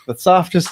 The softest.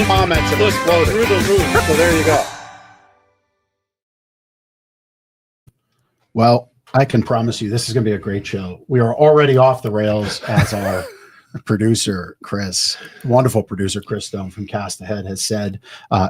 Comments have exploded through the roof. So there you go. Well, I can promise you this is going to be a great show. We are already off the rails, as our producer, Chris, wonderful producer, Chris Stone from Cast Ahead has said.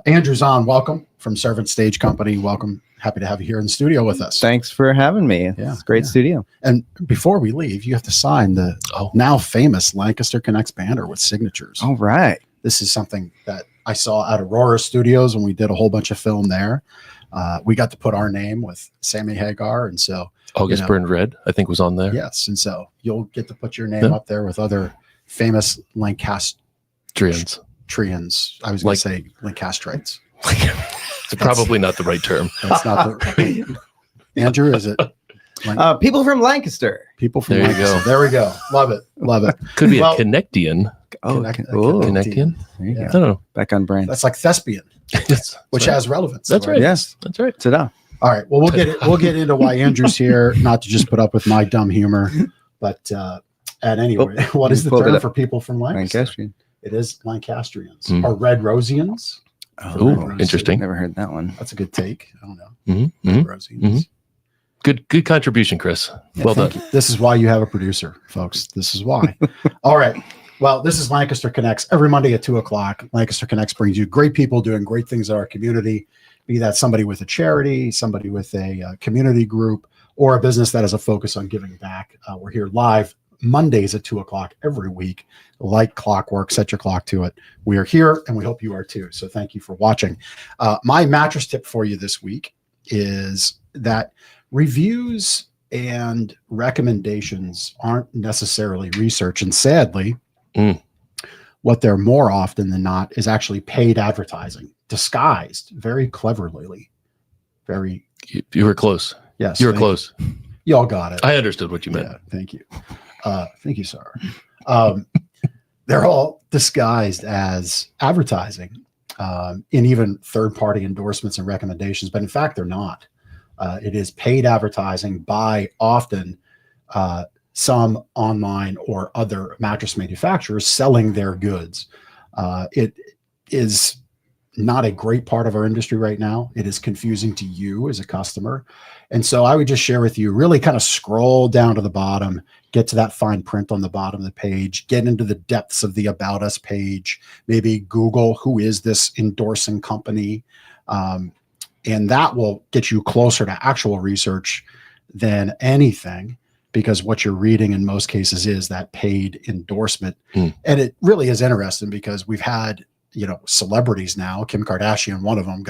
Andrew Zahn, welcome from Servant Stage Company. Welcome. Happy to have you here in the studio with us. Thanks for having me. It's a great studio. And before we leave, you have to sign the now famous Lancaster Connects banner with signatures. All right. This is something that I saw at Aurora Studios when we did a whole bunch of film there. We got to put our name with Sammy Hagar, and so August Burned Red, I think, was on there. Yes, and so you'll get to put your name up there with other famous Lancastrians. I was going to say Lancastrites. It's probably not the right term. That's not the Andrew, is it? People from Lancaster. People from there Lancaster. You go. There we go. Love it. Love it. Could be a Connectian. Connectian. Yeah. I don't know. Back on brand. That's like thespian, which has relevance. That's right. Yes, that's right. Ta-da. All right. Well, we'll get into why Andrew's here, not to just put up with my dumb humor, but at any rate, what is the term for people from Lancaster? Lancastrian. It is Lancastrians or Red Rosians. Oh, interesting. Never heard that one. That's a good take. I don't know. Red Rosians. Good contribution, Chris. Well done. This is why you have a producer, folks. This is why. All right. Well, this is Lancaster Connects every Monday at 2:00. Lancaster Connects brings you great people doing great things in our community, be that somebody with a charity, somebody with a community group, or a business that has a focus on giving back. We're here live Mondays at 2:00 every week, like clockwork. Set your clock to it. We are here, and we hope you are too. So thank you for watching. My mattress tip for you this week is that reviews and recommendations aren't necessarily research, and sadly, what they're more often than not is actually paid advertising, disguised very cleverly. You were close. Yes, you were close. You all got it. I understood what you meant. Yeah, thank you. Thank you, sir. They're all disguised as advertising in even third-party endorsements and recommendations, but in fact, they're not. It is paid advertising by often some online or other mattress manufacturers selling their goods. It is not a great part of our industry right now. It is confusing to you as a customer. And so I would just share with you, really kind of scroll down to the bottom, get to that fine print on the bottom of the page, get into the depths of the About Us page, maybe Google, who is this endorsing company? And that will get you closer to actual research than anything, because what you're reading in most cases is that paid endorsement. And it really is interesting because we've had, celebrities now. Kim Kardashian, one of them,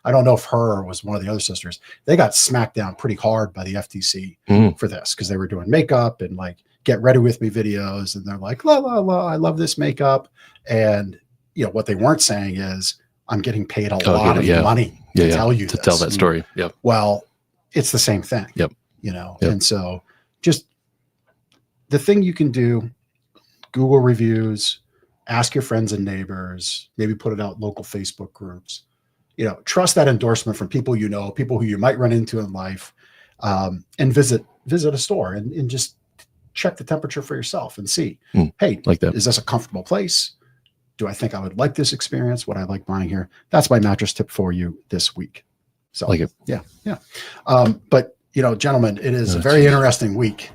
I don't know if her or was one of the other sisters, they got smacked down pretty hard by the FTC for this because they were doing makeup and like get ready with me videos. And they're like, la, la, la, I love this makeup. And, what they weren't saying is I'm getting paid a lot of money to tell you to tell that story. Yep. Well, it's the same thing. Yep. And so just the thing you can do, Google reviews, ask your friends and neighbors, maybe put it out in local Facebook groups, trust that endorsement from people, people who you might run into in life, and visit a store and just check the temperature for yourself and see, hey, like that. Is this a comfortable place? Do I think I would like this experience? Would I like buying here? That's my mattress tip for you this week. So like it. Yeah. But gentlemen, it is a very interesting week.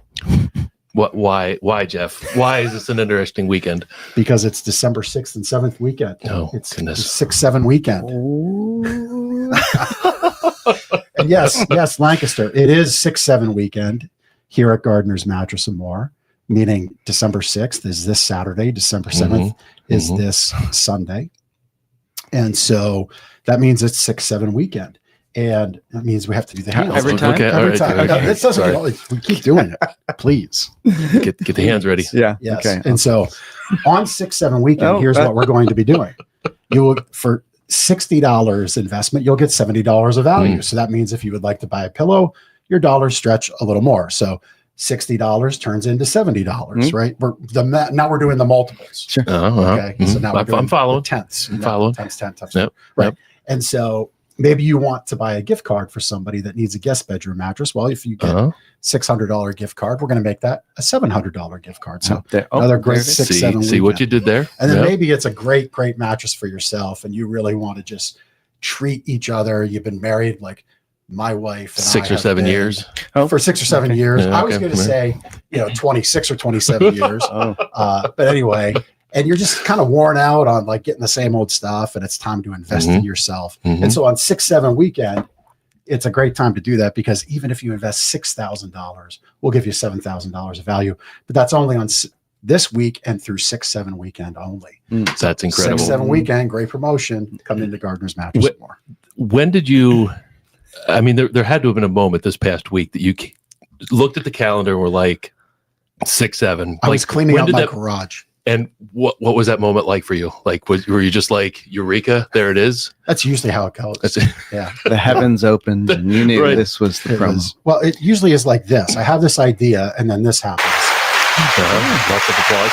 Why, Jeff? Why is this an interesting weekend? Because it's December 6th and 7th weekend. Oh, it's goodness. The 6-7 weekend. And yes, Lancaster. It is 6-7 weekend here at Gardner's Mattress and More. meaning December 6th is this Saturday, December 7th is this Sunday. And so that means it's 6-7 weekend. And that means we have to do the hands. Every time? Okay, Every time. Okay. This doesn't, we keep doing it. Please. Get the hands ready. Yeah. Yes. Okay. And so on 6-7 weekend, here's what we're going to be doing. You will, for $60 investment, you'll get $70 of value. So that means if you would like to buy a pillow, your dollars stretch a little more. So $60 turns into $70, right? Now we're doing the multiples. Sure. Okay. So now we're doing I'm following. the tenths. I'm following. Tenths. Yep. Right. Yep. And so maybe you want to buy a gift card for somebody that needs a guest bedroom mattress. Well, if you get $600 gift card, we're going to make that a $700 gift card. So another great 6-7 See what you did there. And then maybe it's a great mattress for yourself, and you really want to just treat each other. You've been married like my wife and 6 or 7 years. For 6 or 7 years. Yeah, I was going to say, 26 or 27 years. But anyway, and you're just kind of worn out on like getting the same old stuff, and it's time to invest in yourself. And so on 6-7 weekend, it's a great time to do that, because even if you invest $6,000, we'll give you $7,000 of value, but that's only on this week and through 6-7 weekend only. That's incredible. 6-7 weekend, great promotion. Come into Gardner's Mattress more. When did you? I mean, there had to have been a moment this past week that you looked at the calendar and were like 6-7. I was cleaning out my garage. And what was that moment like for you? Like, were you just like, Eureka, there it is? That's usually how it goes. That's it. Yeah. The heavens opened and you knew this was the promo. Well, it usually is like this. I have this idea and then this happens. Lots of applause.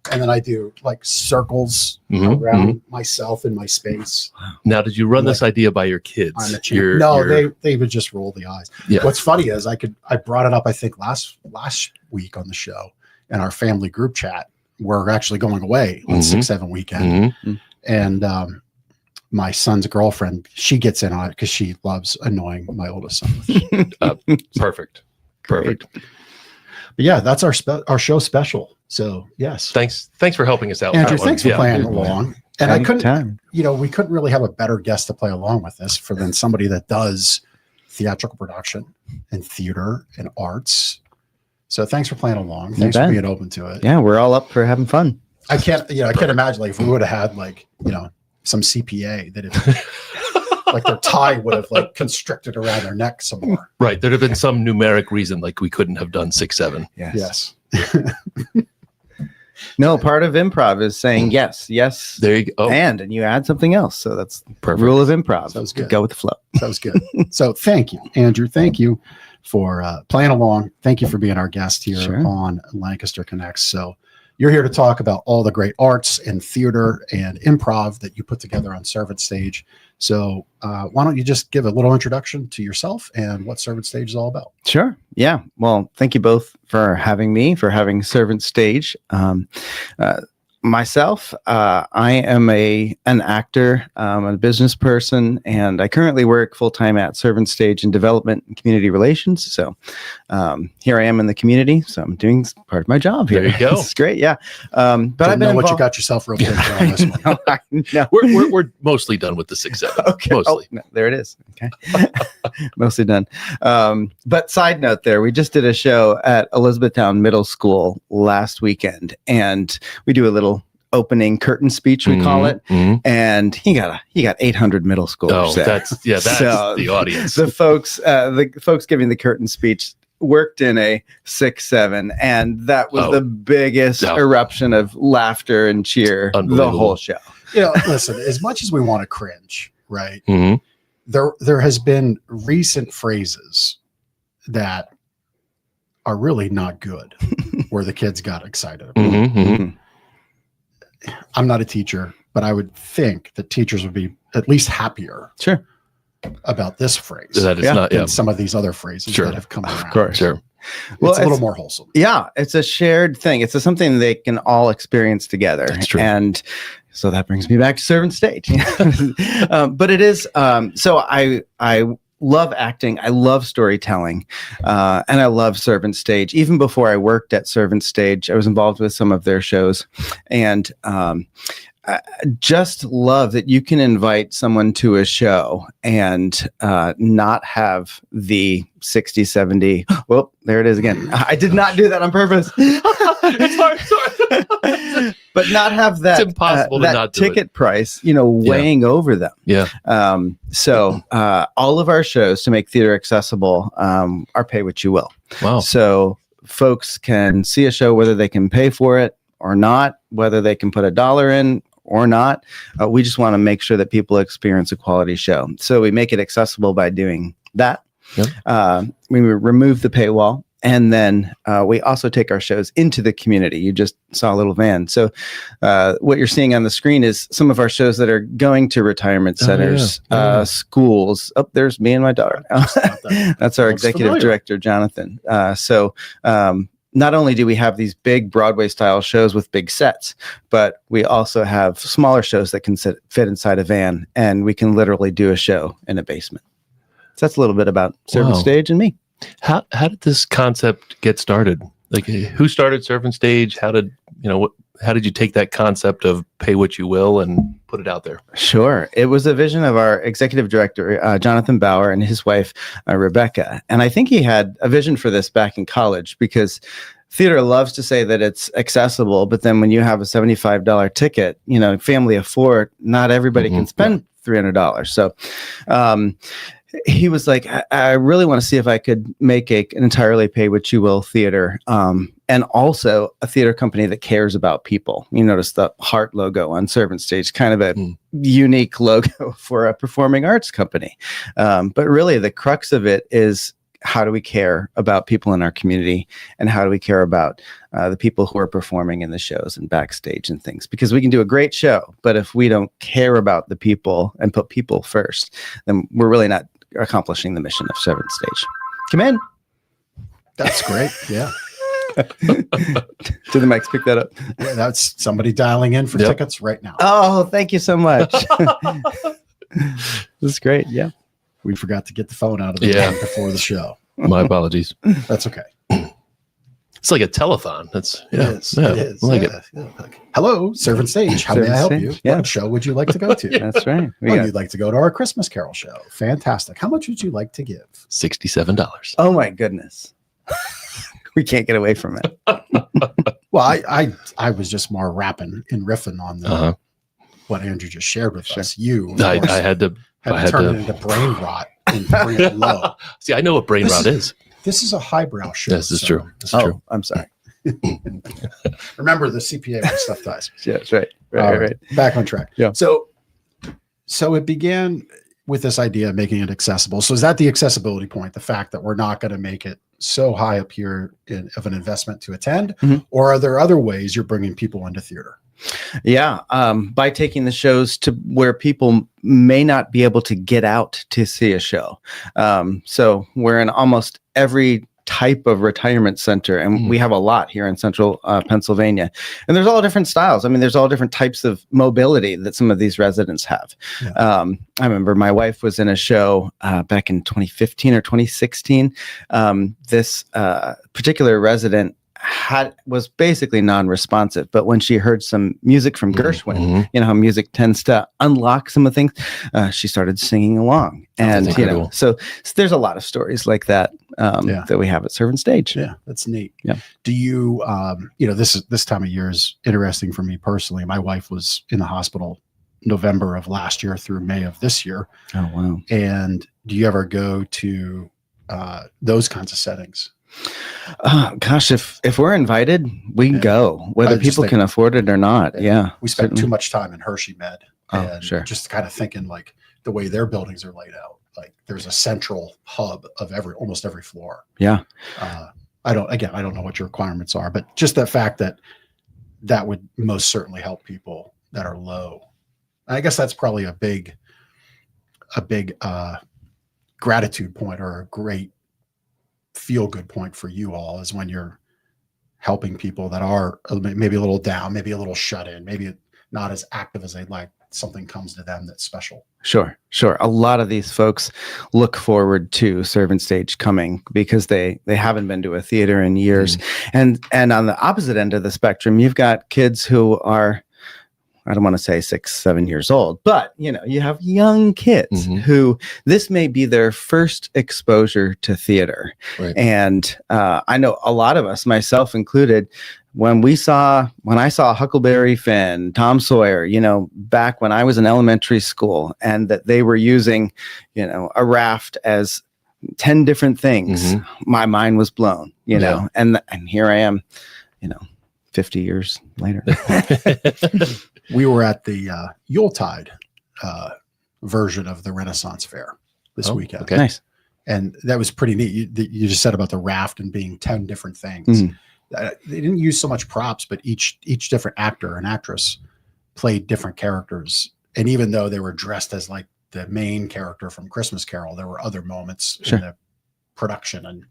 And then I do like circles around myself in my space. Now, did you run this idea by your kids? They would just roll the eyes. Yeah. What's funny is I brought it up, I think last week on the show in our family group chat. We're actually going away on 6-7 weekend. And my son's girlfriend, she gets in on it because she loves annoying my oldest son. Perfect. But yeah, that's our show special. So yes, thanks for helping us out, Andrew. Thanks for playing along. And I couldn't, Anytime. We couldn't really have a better guest to play along with this than somebody that does theatrical production and theater and arts. So thanks for playing along. Thanks for being open to it. Yeah, we're all up for having fun. I can't imagine like if we would have had some CPA that if their tie would have like constricted around their neck some more. Right. There'd have been some numeric reason like we couldn't have done 6-7. Yes. No, part of improv is saying yes. There you go. And you add something else. So that's perfect. Rule of improv. That was good. Go with the flow. That was good. So thank you, Andrew. Thank you for playing along. Thank you for being our guest here on Lancaster Connects. So you're here to talk about all the great arts and theater and improv that you put together on Servant Stage. So why don't you just give a little introduction to yourself and what Servant Stage is all about? Sure. Yeah. Well, thank you both for having me, for having Servant Stage. Myself, I am an actor, I'm a business person, and I currently work full-time at Servant Stage in development and community relations. So here I am in the community, so I'm doing part of my job here. There you go. It's great, yeah. But I've been what you got yourself roped into on this one. No. We're mostly done with the 6-7. Okay. Mostly. Oh, no, there it is. Okay. Mostly done. But side note there, we just did a show at Elizabethtown Middle School last weekend, and we do a little opening curtain speech, we call it. And he got 800 middle schoolers there. That's so the audience. The folks giving the curtain speech worked in a 6-7, and that was the biggest eruption of laughter and cheer the whole show. Listen, as much as we want to cringe, right? There has been recent phrases that are really not good where the kids got excited about. I'm not a teacher, but I would think that teachers would be at least happier about this phrase than some of these other phrases that have come around. Of course. Sure. Well, it's a little more wholesome. Yeah, it's a shared thing. It's something they can all experience together. That's true. And so that brings me back to Servant Stage. But it is, so I love acting. I love storytelling. And I love Servant Stage. Even before I worked at Servant Stage, I was involved with some of their shows. And just love that you can invite someone to a show and not have the 60, 70. Well, there it is again. I did not do that on purpose. Sorry. But not have that, It's impossible to that not do ticket price, weighing over them. Yeah. So all of our shows, to make theater accessible, are pay what you will. Wow. So folks can see a show whether they can pay for it or not, whether they can put $1 in or not. We just want to make sure that people experience a quality show. So we make it accessible by doing that. Yep. We remove the paywall. And then we also take our shows into the community. You just saw a little van. So what you're seeing on the screen is some of our shows that are going to retirement centers, schools. Oh, there's me and my daughter. That's our executive director, Jonathan. So not only do we have these big Broadway style shows with big sets, but we also have smaller shows that can fit inside a van, and we can literally do a show in a basement. So that's a little bit about Servant Stage and me. How did this concept get started? Like, who started Servant Stage? How did you take that concept of pay what you will and put it out there? Sure. It was a vision of our executive director, Jonathan Bauer, and his wife, Rebecca. And I think he had a vision for this back in college, because theater loves to say that it's accessible, but then when you have a $75 ticket, family of four, not everybody can spend $300. So, he was like, I really want to see if I could make an entirely pay what you will theater, and also a theater company that cares about people. You notice the heart logo on Servant Stage, kind of a unique logo for a performing arts company. But really the crux of it is, how do we care about people in our community, and how do we care about the people who are performing in the shows and backstage and things? Because we can do a great show, but if we don't care about the people and put people first, then we're really not accomplishing the mission of Servant Stage. Come in. That's great. Yeah. Did the mics pick that up? Yeah, that's somebody dialing in for tickets right now. Oh, thank you so much. This is great. Yeah. We forgot to get the phone out of the room before the show. My apologies. That's okay. It's like a telethon. It is. I like it. Yeah. Hello, Servant Stage. How may I help you? Yeah. What show would you like to go to? That's right. You'd like to go to our Christmas Carol show. Fantastic. How much would you like to give? $67. Oh my goodness. We can't get away from it. Well, I was just more rapping and riffing on the what Andrew just shared with us. I had to turn it into brain rot and bring it low. See, I know what brain rot is. This is a highbrow show. This is true. This is true. I'm sorry. Remember the CPA when stuff dies. Yeah, that's right. Right. Back on track. Yeah. So it began with this idea of making it accessible. So is that the accessibility point? The fact that we're not going to make it so high up here of an investment to attend, or are there other ways you're bringing people into theater? Yeah, by taking the shows to where people may not be able to get out to see a show. So we're in almost every type of retirement center, and we have a lot here in central Pennsylvania. And there's all different styles. I mean, there's all different types of mobility that some of these residents have. Yeah. I remember my wife was in a show back in 2015 or 2016. This particular resident was basically non-responsive, but when she heard some music from Gershwin, how music tends to unlock some of the things, she started singing along. And so there's a lot of stories like that that we have at Servant Stage. Yeah, that's neat. Yeah. Do you this time of year is interesting for me personally. My wife was in the hospital November of last year through May of this year. Oh wow. And do you ever go to those kinds of settings? Gosh, if we're invited, we can go, whether people can afford it or not. Yeah. We spent too much time in Hershey Med. And just kind of thinking like the way their buildings are laid out, like there's a central hub of almost every floor. Yeah. I don't know what your requirements are, but just the fact that would most certainly help people that are low. I guess that's probably a big gratitude point, or a great feel good point for you all, is when you're helping people that are maybe a little down, maybe a little shut in, maybe not as active as they'd like. Something comes to them that's special. Sure. A lot of these folks look forward to Servant Stage coming because they haven't been to a theater in years. And on the opposite end of the spectrum, you've got kids who are, I don't want to say 6, 7 years old, but you have young kids who this may be their first exposure to theater. Right. And I know a lot of us, myself included, when I saw Huckleberry Finn, Tom Sawyer, back when I was in elementary school, and that they were using, a raft as 10 different things, my mind was blown, and here I am, 50 years later. We were at the Yuletide version of the Renaissance Fair this weekend. Okay. Nice. And that was pretty neat. You just said about the raft and being 10 different things. They didn't use so much props, but each different actor and actress played different characters. And even though they were dressed as like the main character from Christmas Carol, there were other moments in the production and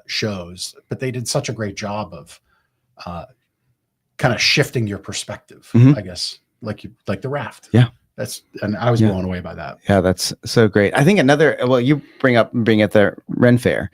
shows. But they did such a great job of kind of shifting your perspective, I guess, like the raft. Yeah. And I was blown away by that. Yeah, that's so great. I think you bring up the Ren Fair.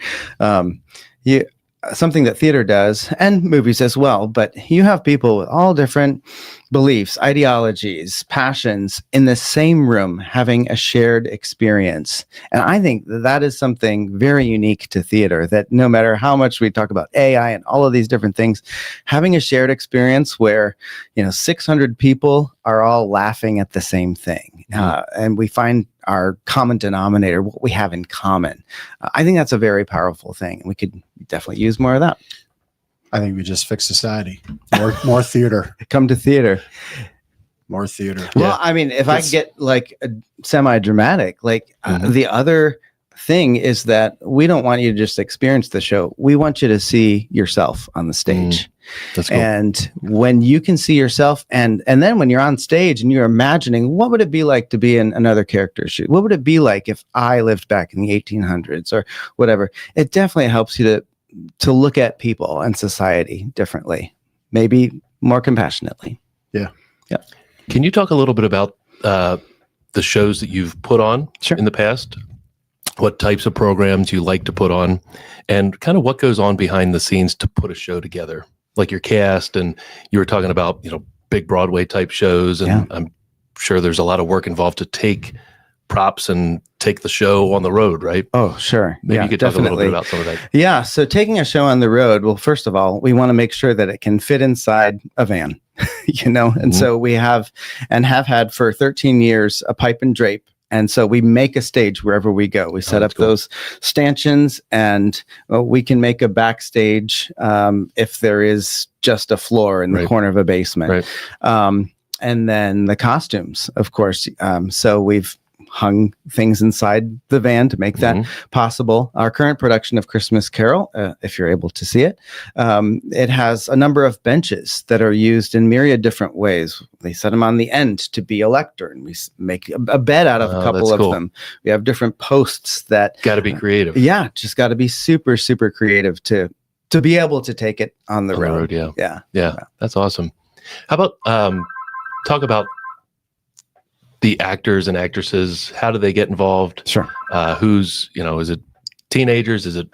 Something that theater does and movies as well, but you have people with all different beliefs, ideologies, passions in the same room having a shared experience. And I think that is something very unique to theater, that no matter how much we talk about AI and all of these different things, having a shared experience where 600 people are all laughing at the same thing, and we find our common denominator, what we have in common. I think that's a very powerful thing, and we could definitely use more of that. I think we just fix society. More theater. Come to theater. More theater. Well, I mean, if I get like a semi-dramatic, the other thing is that we don't want you to just experience the show. We want you to see yourself on the stage. That's cool. And when you can see yourself, and then when you're on stage and you're imagining, what would it be like to be in another character's shoes? What would it be like if I lived back in the 1800s or whatever? It definitely helps you to look at people and society differently, maybe more compassionately. Yeah. Can you talk a little bit about the shows that you've put on in the past? What types of programs you like to put on, and kind of what goes on behind the scenes to put a show together, like your cast? And you were talking about, big Broadway type shows, and I'm sure there's a lot of work involved to take props and take the show on the road, right? Oh, sure. Maybe you could talk a little bit about some of that. Yeah. So taking a show on the road, well, first of all, we want to make sure that it can fit inside a van, and so we have had for 13 years a pipe and drape. And so we make a stage wherever we go. We set up those stanchions, and we can make a backstage if there is just a floor in the corner of a basement. Right. And then the costumes, of course. So we've hung things inside the van to make that possible. Our current production of Christmas Carol, if you're able to see it, it has a number of benches that are used in myriad different ways. They set them on the end to be a lectern. We make a bed out of a couple of them. We have different posts that got to be creative. Just got to be super, super creative to be able to take it on the road. Yeah. That's awesome. How about talk about the actors and actresses? How do they get involved? Sure. Who's, is it teenagers? Is it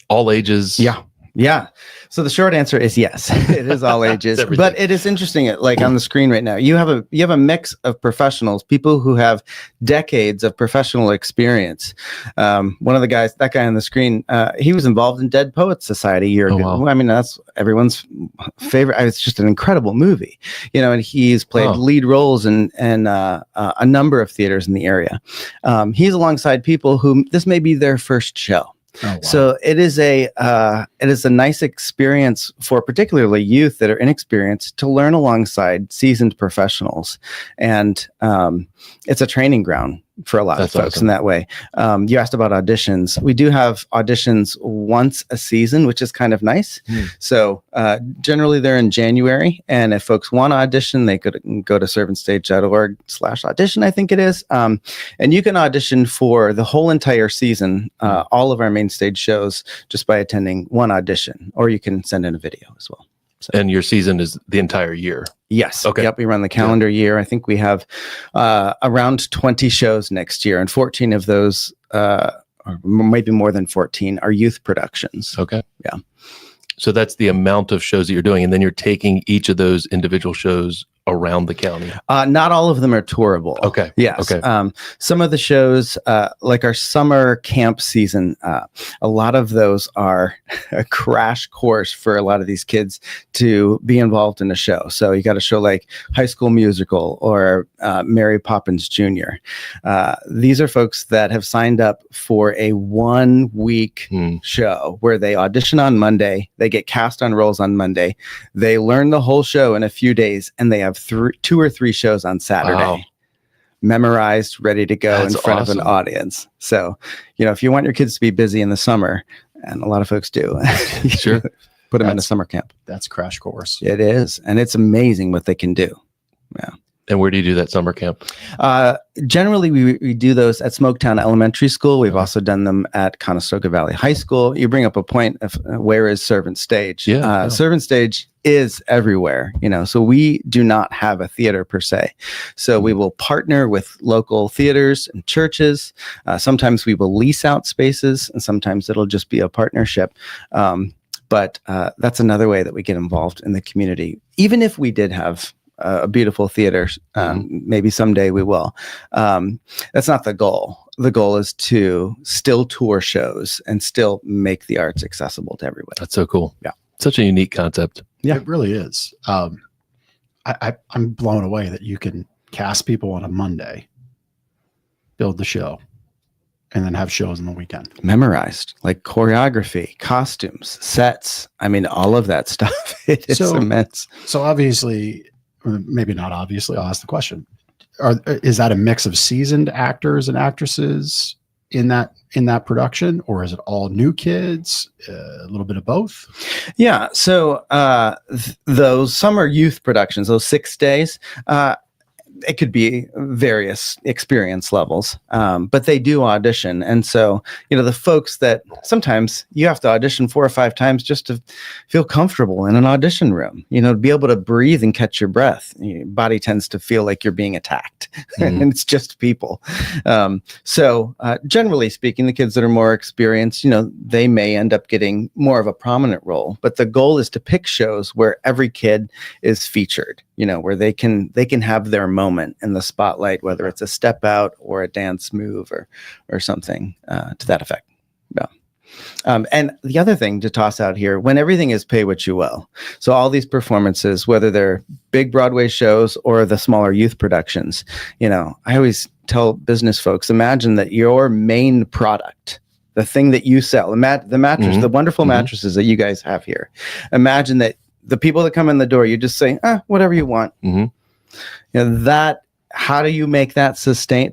all ages? Yeah. So the short answer is yes, it is all ages, but it is interesting. Like on the screen right now, you have a mix of professionals, people who have decades of professional experience. One of the guys, that guy on the screen, he was involved in Dead Poets Society a year ago. Wow. I mean, that's everyone's favorite. It's just an incredible movie, and he's played lead roles in a number of theaters in the area. He's alongside people who this may be their first show. Oh, wow. So it is a nice experience for particularly youth that are inexperienced to learn alongside seasoned professionals, and it's a training ground for a lot of folks in that way. You asked about auditions. We do have auditions once a season, which is kind of nice. So generally they're in January, and if folks want to audition, they could go to servantstage.org/audition, I think it is. And you can audition for the whole entire season, all of our main stage shows, just by attending one audition, or you can send in a video as well. So. And your season is the entire year? Yes. Okay. Yep. We run the calendar year. I think we have around 20 shows next year, and 14 of those, or maybe more than 14, are youth productions. Okay. Yeah. So that's the amount of shows that you're doing, and then you're taking each of those individual shows around the county? Not all of them are tourable. Okay. Yes. Okay. Some of the shows, like our summer camp season, a lot of those are a crash course for a lot of these kids to be involved in a show. So you got a show like High School Musical or Mary Poppins Jr. These are folks that have signed up for a 1-week show where they audition on Monday, they get cast on roles on Monday, they learn the whole show in a few days, and they have 2 or 3 shows on Saturday. Wow. Memorized, ready to go. That's in front awesome. of an audience. So, if you want your kids to be busy in the summer, and a lot of folks do, Sure. put them in a summer camp. That's crash course. It is. And it's amazing what they can do. Yeah. And where do you do that summer camp? Generally, we do those at Smoketown Elementary School. We've also done them at Conestoga Valley High School. You bring up a point of where is Servant Stage? Yeah. Servant Stage is everywhere, so we do not have a theater per se. So we will partner with local theaters and churches. Sometimes we will lease out spaces, and sometimes it'll just be a partnership. But that's another way that we get involved in the community. Even if we did have a beautiful theater, maybe someday we will. That's not the goal. The goal is to still tour shows and still make the arts accessible to everybody. That's so cool. Yeah. Such a unique concept. Yeah. It really is. I'm blown away that you can cast people on a Monday, build the show, and then have shows on the weekend. Memorized, like choreography, costumes, sets. I mean, all of that stuff. It's immense. So obviously, or maybe not obviously, I'll ask the question. Is that a mix of seasoned actors and actresses in that production, or is it all new kids? A little bit of both? Yeah. So those summer youth productions, those 6 days, it could be various experience levels, but they do audition. And so, the folks that sometimes you have to audition 4 or 5 times just to feel comfortable in an audition room, to be able to breathe and catch your breath. Your body tends to feel like you're being attacked and it's just people. So generally speaking, the kids that are more experienced, they may end up getting more of a prominent role, but the goal is to pick shows where every kid is featured, where they can have their moment in the spotlight, whether it's a step out or a dance move or something to that effect. Yeah. And the other thing to toss out here, when everything is pay what you will. So all these performances, whether they're big Broadway shows or the smaller youth productions, I always tell business folks, imagine that your main product, the thing that you sell, the mattress, the wonderful mattresses that you guys have here. Imagine that the people that come in the door, you just say, whatever you want. How do you make that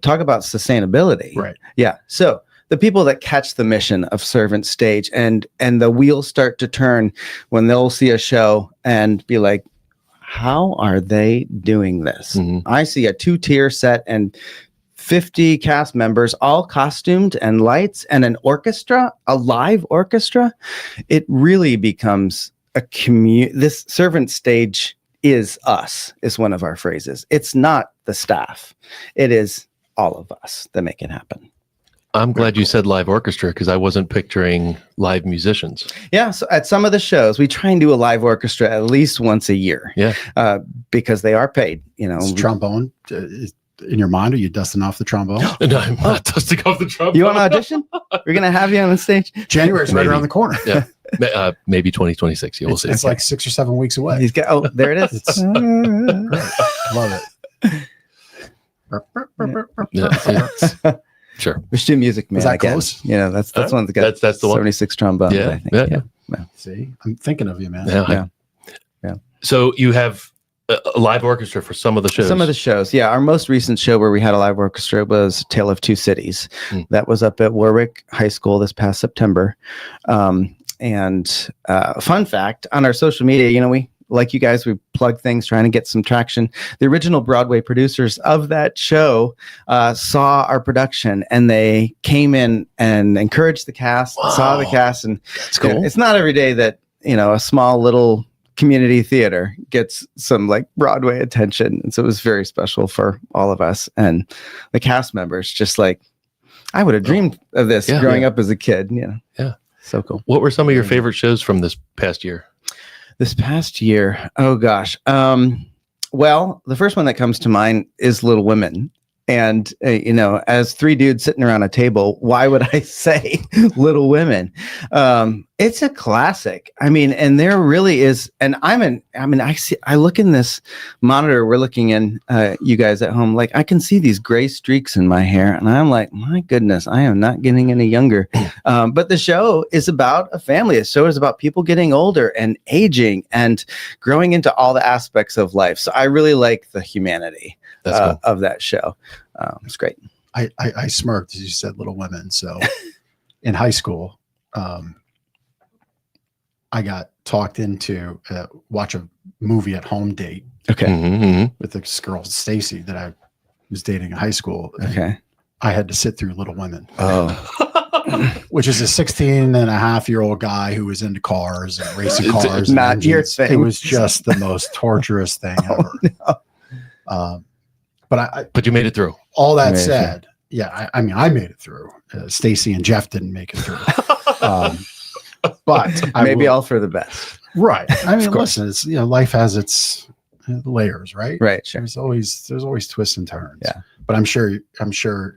talk about sustainability? Right. Yeah. So the people that catch the mission of Servant Stage and the wheels start to turn when they'll see a show and be like, how are they doing this? I see a 2-tier set and 50 cast members, all costumed and lights and an orchestra, a live orchestra. It really becomes a this Servant Stage is us, is one of our phrases. It's not the staff. It is all of us that make it happen. I'm glad you said live orchestra because I wasn't picturing live musicians. Yeah. So at some of the shows, we try and do a live orchestra at least once a year. Yeah. Because they are paid, Is trombone in your mind? Are you dusting off the trombone? No, I'm not dusting off the trombone. You want to audition? We're going to have you on the stage. January's right around the corner. Yeah. Maybe 2026. We'll see. It's like 6 or 7 weeks away. There it is. Love Yeah. Sure. We should do Music Man. Is that again. close? That's one that's got that's the one. 76 trombones, Yeah. I think. Yeah. See, I'm thinking of you, man. Yeah. So you have a live orchestra for some of the shows. Some of the shows, yeah. Our most recent show where we had a live orchestra was Tale of Two Cities. That was up at Warwick High School this past September. And fun fact, on our social media, we, like you guys, we plug things trying to get some traction. The original Broadway producers of that show saw our production and they came in and encouraged the cast, saw the cast. And that's cool. It's not every day that, a small little community theater gets some like Broadway attention. And so it was very special for all of us. And the cast members, just like, I would have dreamed of this growing up as a kid. Yeah. So cool. What were some of your favorite shows from this past year? This past year, oh gosh. Well, the first one that comes to mind is Little Women. And, as three dudes sitting around a table, why would I say Little Women? It's a classic. I mean, and there really is. And I look in this monitor, we're looking in, you guys at home, like I can see these gray streaks in my hair. And I'm like, my goodness, I am not getting any younger. But the show is about a family. The show is about people getting older and aging and growing into all the aspects of life. So I really like the humanity of that show. It's great. I smirked as you said Little Women. So in high school, I got talked into watch a movie at home date. Okay. With this girl, Stacy, that I was dating in high school. Okay. I had to sit through Little Women. Oh. Which is a 16-and-a-half-year-old guy who was into cars and racing cars. Not your thing. It was just the most torturous thing ever. No. But you made it through. All that said, yeah, I made it through. Stacy and Jeff didn't make it through. But maybe all for the best. Right. I mean, listen, it's, life has its layers, right? Right. Sure. There's always twists and turns. Yeah. But I'm sure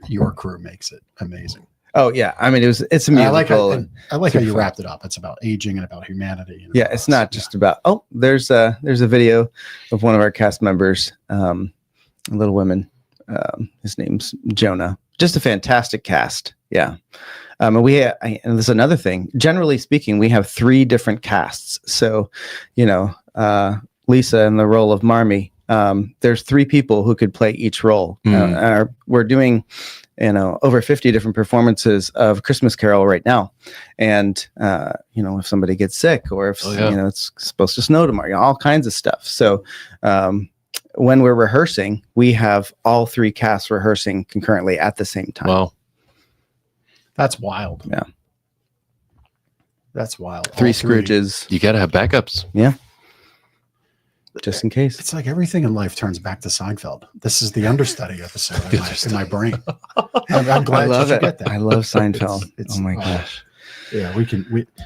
your crew makes it amazing. Oh yeah. I mean, it's a musical. I like how you wrapped it up. It's about aging and about humanity. Yeah. It's not just about, there's a video of one of our cast members, Little Women. His name's Jonah. Just a fantastic cast. Yeah. And there's another thing. Generally speaking, we have 3 different casts. So, Lisa in the role of Marmee. There's 3 people who could play each role. We're doing, over 50 different performances of Christmas Carol right now. And, if somebody gets sick or if, it's supposed to snow tomorrow, all kinds of stuff. So, when we're rehearsing, we have all 3 casts rehearsing concurrently at the same time. Wow. That's wild. Yeah. That's wild. 3 Scrooges. You got to have backups. Yeah. Just in case. It's like everything in life turns back to Seinfeld. This is the understudy episode in my brain. I'm glad you get that. I love Seinfeld. Oh my gosh. Yeah,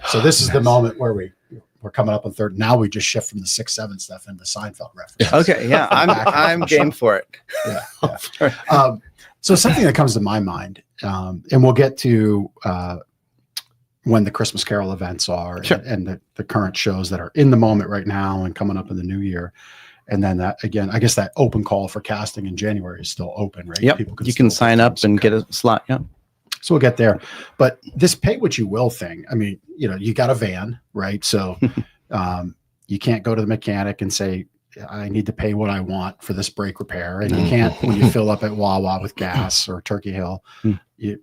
so this is the moment where we're coming up on third. Now we just shift from the 6-7 stuff into Seinfeld reference. Okay, yeah, I'm game for it. Yeah. So something that comes to my mind, and we'll get to when the Christmas Carol events are, sure, and the current shows that are in the moment right now and coming up in the new year. And then that, again, I guess that open call for casting in January is still open, right? Yep. You can sign up and get a slot. Yeah. So we'll get there. But this pay what you will thing, I mean, you got a van, right? So you can't go to the mechanic and say, I need to pay what I want for this brake repair. And you can't, when you fill up at Wawa with gas or Turkey Hill, you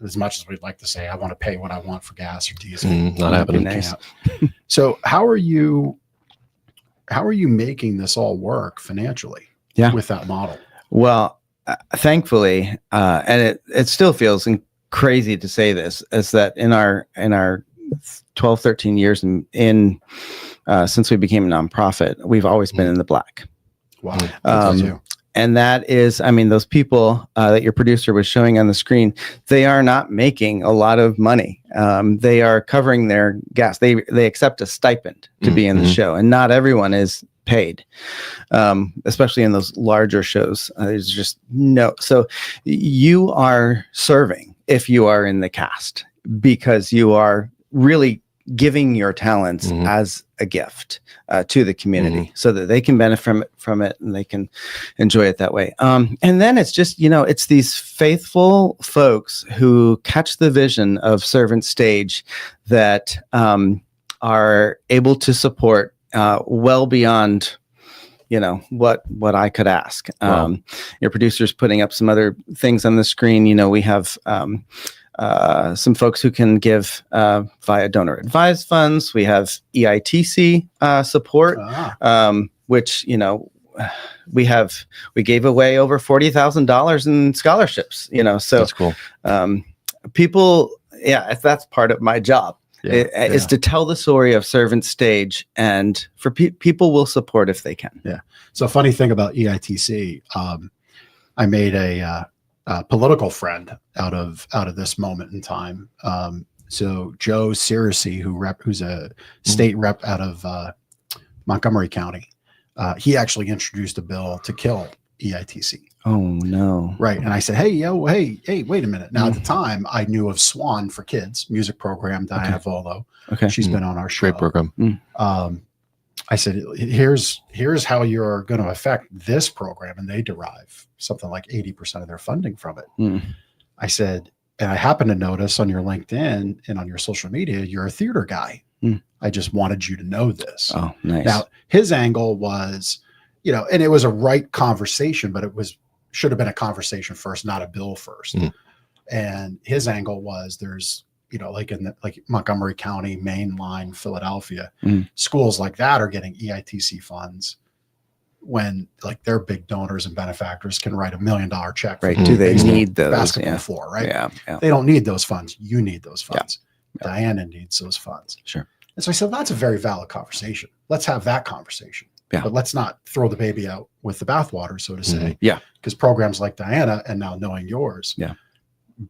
as much as we'd like to say, I want to pay what I want for gas or diesel. Not happening. Nice. So how are you making this all work financially with that model? Well, thankfully, and it still feels crazy to say this, is that in our 12, 13 years in since we became a nonprofit, we've always been in the black. Wow. And that is, I mean, those people that your producer was showing on the screen, they are not making a lot of money. They are covering their gas. They accept a stipend to be in the show, and not everyone is paid, especially in those larger shows. There's just no. So you are serving if you are in the cast, because you are really giving your talents as a gift to the community so that they can benefit from it and they can enjoy it that way. And then it's just, it's these faithful folks who catch the vision of Servant Stage that are able to support well beyond what I could ask. Wow. Your producer's putting up some other things on the screen. We have some folks who can give via donor advised funds. We have EITC support, which we gave away over $40,000 in scholarships. So that's cool. People, that's part of my job. Is to tell the story of Servant Stage, and for people will support if they can. Yeah. So funny thing about EITC, I made a political friend out of this moment in time. So Joe Cirisi, who's a state rep out of Montgomery County, he actually introduced a bill to kill EITC. Oh no. Right. And I said, hey, wait a minute. Now, at the time, I knew of Swan for Kids music program, Diana Volo. Okay. She's been on our show. Great program. I said, here's how you're going to affect this program. And they derive something like 80% of their funding from it. I said, and I happen to notice on your LinkedIn and on your social media, you're a theater guy. I just wanted you to know this. Oh, nice. Now, his angle was, and it was a right conversation, but should have been a conversation first, not a bill first. And his angle was there's, like like Montgomery County, Mainline, Philadelphia, schools like that are getting EITC funds when like their big donors and benefactors can write $1 million check. Right. Do they need those? Basketball floor, right? Yeah. They don't need those funds. You need those funds. Diana needs those funds. Sure. And so I said, that's a very valid conversation. Let's have that conversation. Yeah. But let's not throw the baby out with the bathwater, so to say. Yeah. Because programs like Diana and now knowing yours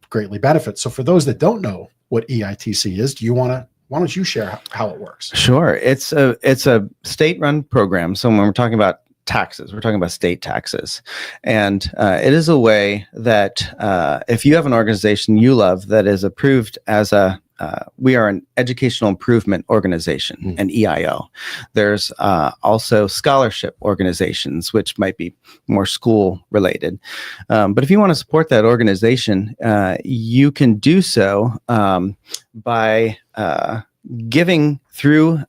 greatly benefit. So for those that don't know what EITC is, why don't you share how it works? Sure. It's a state-run program. So when we're talking about taxes, we're talking about state taxes. And it is a way that if you have an organization you love that is approved as we are an educational improvement organization, an EIO. There's also scholarship organizations, which might be more school related. But if you want to support that organization, you can do so by giving through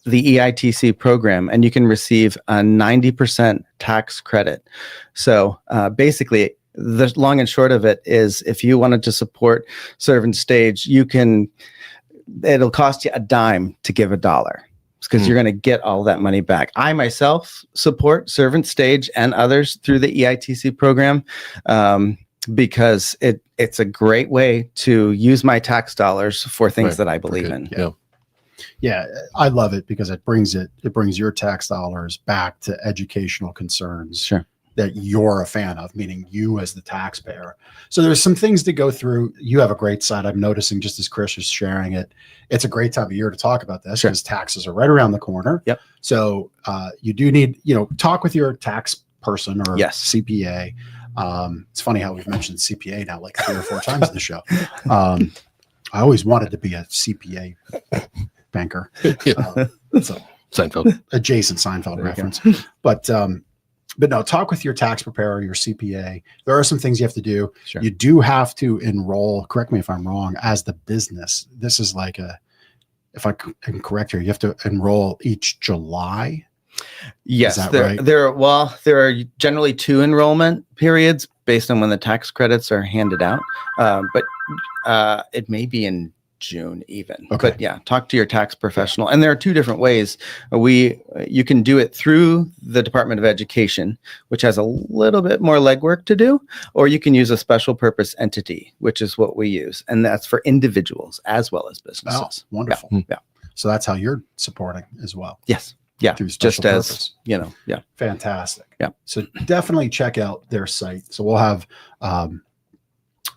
the EITC program, and you can receive a 90% tax credit. So basically, the long and short of it is if you wanted to support Servant Stage, it'll cost you a dime to give $1 because you're going to get all that money back. I myself support Servant Stage and others through the EITC program because it's a great way to use my tax dollars for things that I believe in. Yeah, I love it because it brings your tax dollars back to educational concerns that you're a fan of, meaning you as the taxpayer. So there's some things to go through. You have a great site. I'm noticing just as Chris is sharing it, it's a great time of year to talk about this because taxes are right around the corner. Yep. So you do need, talk with your tax person or CPA. It's funny how we've mentioned CPA now like 3 or 4 times in the show. I always wanted to be a CPA banker. So Seinfeld. Adjacent Seinfeld reference. But no, talk with your tax preparer, your CPA. There are some things you have to do. Sure. You do have to enroll, correct me if I'm wrong, as the business. This is like if I can correct here, you have to enroll each July. Yes, right? There are generally 2 enrollment periods based on when the tax credits are handed out. But it may be in June even. Okay. But yeah, talk to your tax professional. And there are 2 different ways. You can do it through the Department of Education, which has a little bit more legwork to do, or you can use a special purpose entity, which is what we use. And that's for individuals as well as businesses. Oh, wonderful. Yeah. So that's how you're supporting as well. Yes. Yeah. Just as, Fantastic. Yeah. So definitely check out their site. So we'll have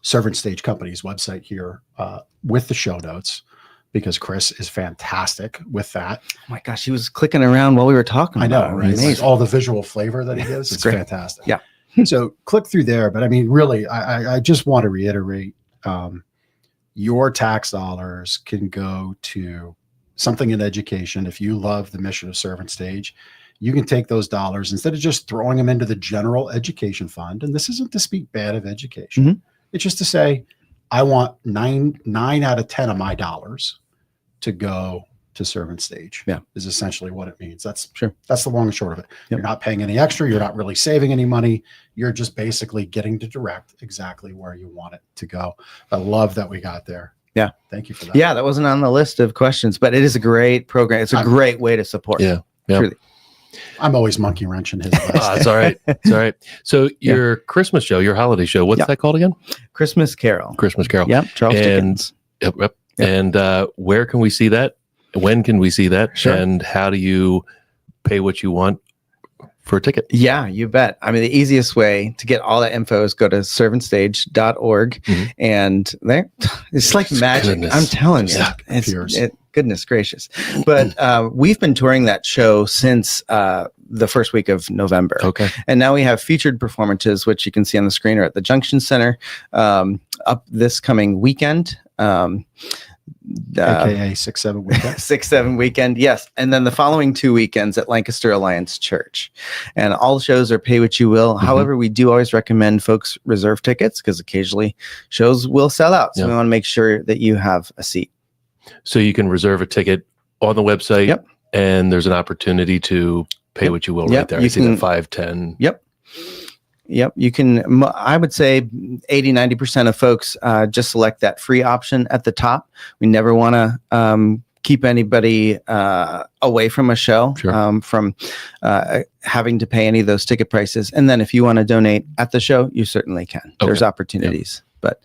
Servant Stage Company's website here with the show notes because Chris is fantastic with that. Oh my gosh, he was clicking around while we were talking. I know, right? Like all the visual flavor that he gives. It's fantastic. Yeah. So click through there. But I mean, really, I just want to reiterate your tax dollars can go to something in education. If you love the mission of Servant Stage, you can take those dollars instead of just throwing them into the general education fund. And this isn't to speak bad of education. It's just to say, I want 9 out of 10 of my dollars to go to Servant Stage. Yeah, is essentially what it means. That's the long and short of it. Yep. You're not paying any extra. You're not really saving any money. You're just basically getting to direct exactly where you want it to go. I love that we got there. Yeah, thank you for that. Yeah, that wasn't on the list of questions, but it is a great program. It's a great way to support. Yeah. Truly. I'm always monkey wrenching his list. It's all right. It's all right. So your Christmas show, your holiday show, what's that called again? Christmas Carol. Christmas Carol. Yep. Charles Dickens. Yep. And where can we see that? When can we see that? Sure. And how do you pay what you want for a ticket? Yeah, you bet. I mean, the easiest way to get all that info is go to servantstage.org, and there, it's like magic. Goodness. I'm telling you, goodness gracious. But we've been touring that show since the first week of November. Okay. And now we have featured performances, which you can see on the screen, are at the Junction Center up this coming weekend. AKA 6-7 weekend. 6-7 weekend, yes. And then the following 2 weekends at Lancaster Alliance Church. And all shows are pay what you will. However, we do always recommend folks reserve tickets because occasionally shows will sell out. So we want to make sure that you have a seat. So you can reserve a ticket on the website, and there's an opportunity to pay what you will right there. You see that 5, 10. Yep. You can, I would say 80-90% of folks just select that free option at the top. We never want to keep anybody away from a show, from having to pay any of those ticket prices. And then if you want to donate at the show, you certainly can. There's opportunities, but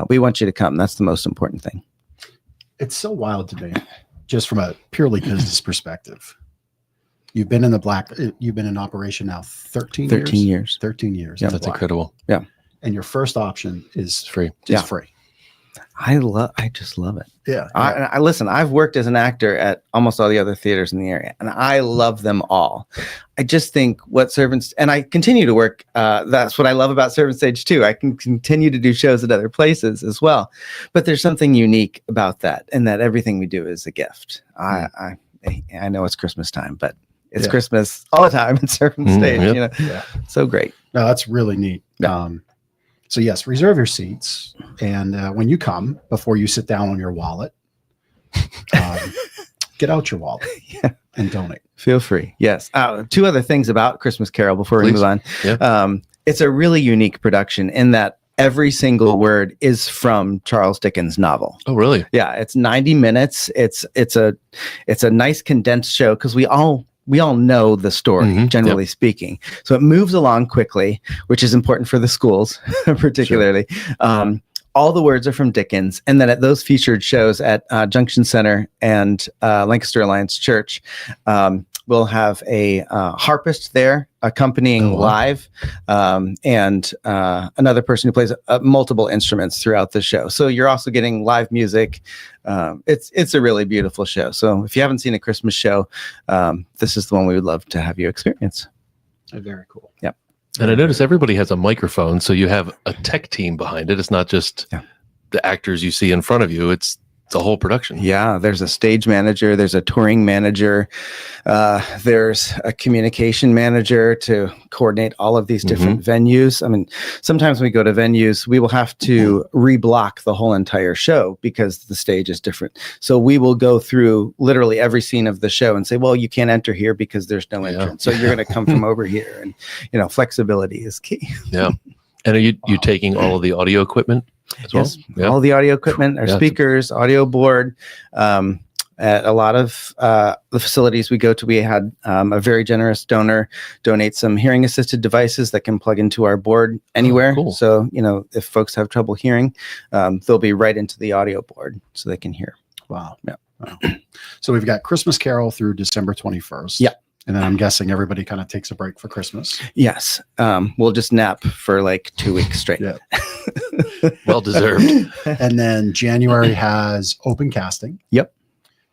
we want you to come. That's the most important thing. It's so wild to me, just from a purely business perspective. You've been in operation now 13 years. 13 years. Yeah, that's incredible. Yeah. And your first option is free. It's free. I just love it. Yeah. I listen, I've worked as an actor at almost all the other theaters in the area, and I love them all. I just think and I continue to work. That's what I love about Servant Stage too. I can continue to do shows at other places as well, but there's something unique about that, and that everything we do is a gift. I know it's Christmas time, but it's Christmas all the time at Servant Stage, so great. No, that's really neat. Yeah. So yes, reserve your seats. And when you come, before you sit down on your wallet, get out your wallet and donate. Feel free. Yes. 2 other things about Christmas Carol before we move on. Yeah. It's a really unique production in that every single word is from Charles Dickens' novel. Oh, really? Yeah. It's 90 minutes. It's a nice condensed show because we all know the story, generally speaking. So it moves along quickly, which is important for the schools, particularly. Sure. All the words are from Dickens. And then at those featured shows at Junction Center and Lancaster Alliance Church, we'll have a harpist there accompanying live, and another person who plays multiple instruments throughout the show. So you're also getting live music. It's a really beautiful show. So if you haven't seen a Christmas show, this is the one we would love to have you experience. Very cool. Yep. And I notice everybody has a microphone, so you have a tech team behind it. It's not just the actors you see in front of you. It's the whole production. Yeah, there's a stage manager, there's a touring manager, there's a communication manager to coordinate all of these different venues. I mean, sometimes when we go to venues, we will have to reblock the whole entire show because the stage is different. So we will go through literally every scene of the show and say, well, you can't enter here because there's no entrance. So you're going to come from over here. And, flexibility is key. Yeah. And are you taking all of the audio equipment as well? Yes, all the audio equipment, our speakers, audio board. At a lot of the facilities we go to, we had a very generous donor donate some hearing assisted devices that can plug into our board anywhere. Cool. So, if folks have trouble hearing, they'll be right into the audio board so they can hear. Wow. Yeah. Wow. So we've got Christmas Carol through December 21st. Yeah. And then I'm guessing everybody kind of takes a break for Christmas. Yes. We'll just nap for like 2 weeks straight. Yeah. Well deserved. And then January has open casting. Yep.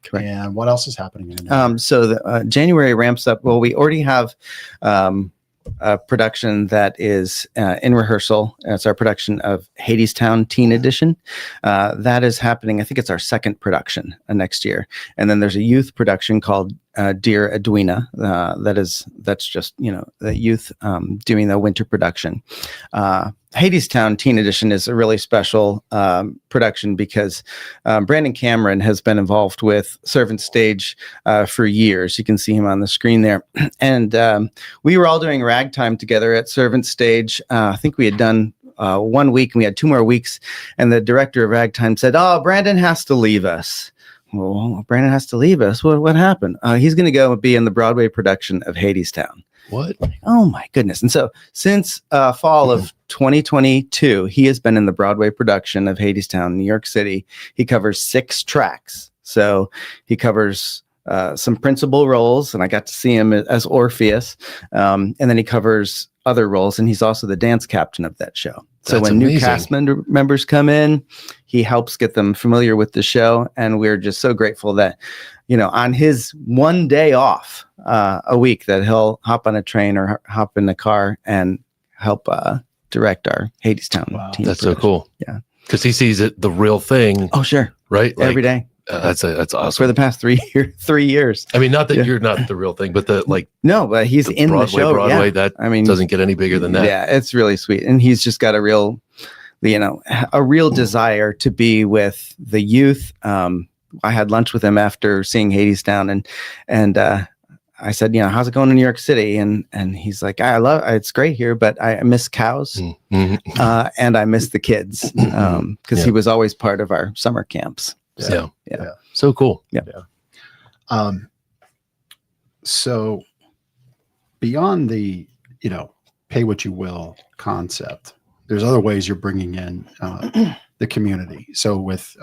Correct. And what else is happening in January? So the January ramps up. Well, we already have a production that is in rehearsal. It's our production of Hadestown Teen Edition. That is happening. I think it's our second production next year. And then there's a youth production called Dear Edwina. That's just the youth doing the winter production. Hadestown Teen Edition is a really special production because Brandon Cameron has been involved with Servant Stage for years. You can see him on the screen there. And we were all doing ragtime together at Servant Stage. I think we had done 1 week and we had 2 more weeks. And the director of ragtime said, "Oh, Brandon has to leave us." Well, Brandon has to leave us. What happened? He's going to go be in the Broadway production of Hadestown. What? Oh my goodness. And so since fall of 2022, he has been in the Broadway production of Hadestown, New York City. He covers 6 tracks. So he covers some principal roles, and I got to see him as Orpheus. And then he covers other roles, and he's also the dance captain of that show. So That's when amazing. new cast members come in, he helps get them familiar with the show. And we're just so grateful that, on his one day off a week, that he'll hop on a train or hop in the car and help direct our Hadestown team. That's so cool. Yeah. Because he sees it, the real thing. Oh, sure. Right? Like, every day. That's awesome. For the past 3 years. I mean, not that you're not the real thing, but no, but he's in Broadway, the show. Broadway, that doesn't get any bigger than that. Yeah, it's really sweet. And he's just got a real desire to be with the youth. I had lunch with him after seeing Hadestown, and I said, how's it going in New York City? And he's like, it's great here, but I miss cows and I miss the kids because he was always part of our summer camps. So, yeah. So cool. Yeah. So beyond the, pay what you will concept, there's other ways you're bringing in the community. So with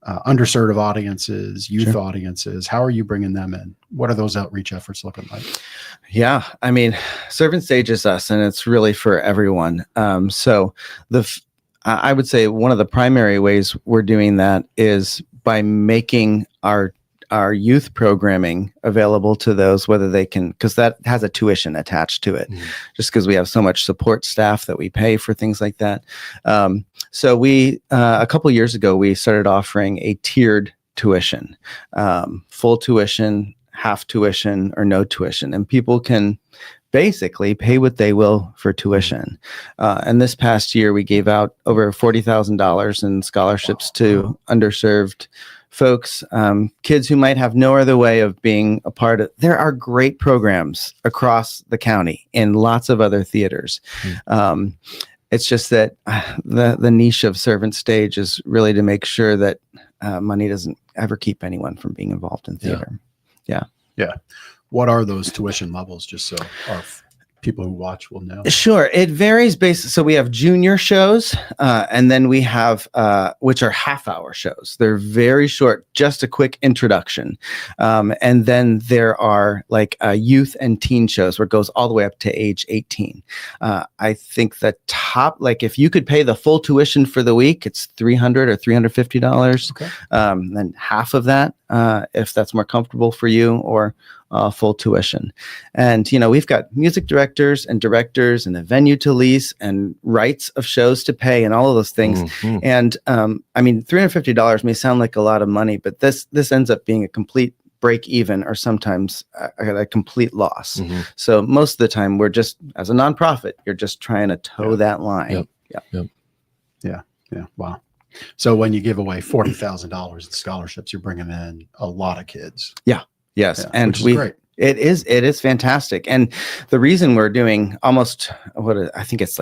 underserved audiences, youth audiences, how are you bringing them in? What are those outreach efforts looking like? Yeah, I mean, Servant Stage is us, and it's really for everyone. So I would say one of the primary ways we're doing that is by making our youth programming available to those, whether they can, because that has a tuition attached to it, just because we have so much support staff that we pay for things like that. So we, a couple of years ago, we started offering a tiered tuition, full tuition, half tuition, or no tuition, and people can basically pay what they will for tuition. And this past year, we gave out over $40,000 in scholarships to underserved folks, kids who might have no other way of being a part of. There are great programs across the county in lots of other theaters. It's just that the niche of Servant Stage is really to make sure that money doesn't ever keep anyone from being involved in theater. Yeah. What are those tuition levels, just so our people who watch will know? Sure. It varies so we have junior shows, and then we have, which are half-hour shows. They're very short, just a quick introduction. And then there are youth and teen shows where it goes all the way up to age 18. I think the top, if you could pay the full tuition for the week, it's $300 or $350. Okay. Then half of that, if that's more comfortable for you, or full tuition. And, we've got music directors and a venue to lease and rights of shows to pay and all of those things. And $350 may sound like a lot of money, but this ends up being a complete break even, or sometimes a complete loss. So most of the time we're just, as a nonprofit, you're just trying to toe that line. Yeah. Wow. So when you give away $40,000 in scholarships, you're bringing in a lot of kids. Yes. Yeah, And great. It is fantastic. And the reason we're doing almost I think it's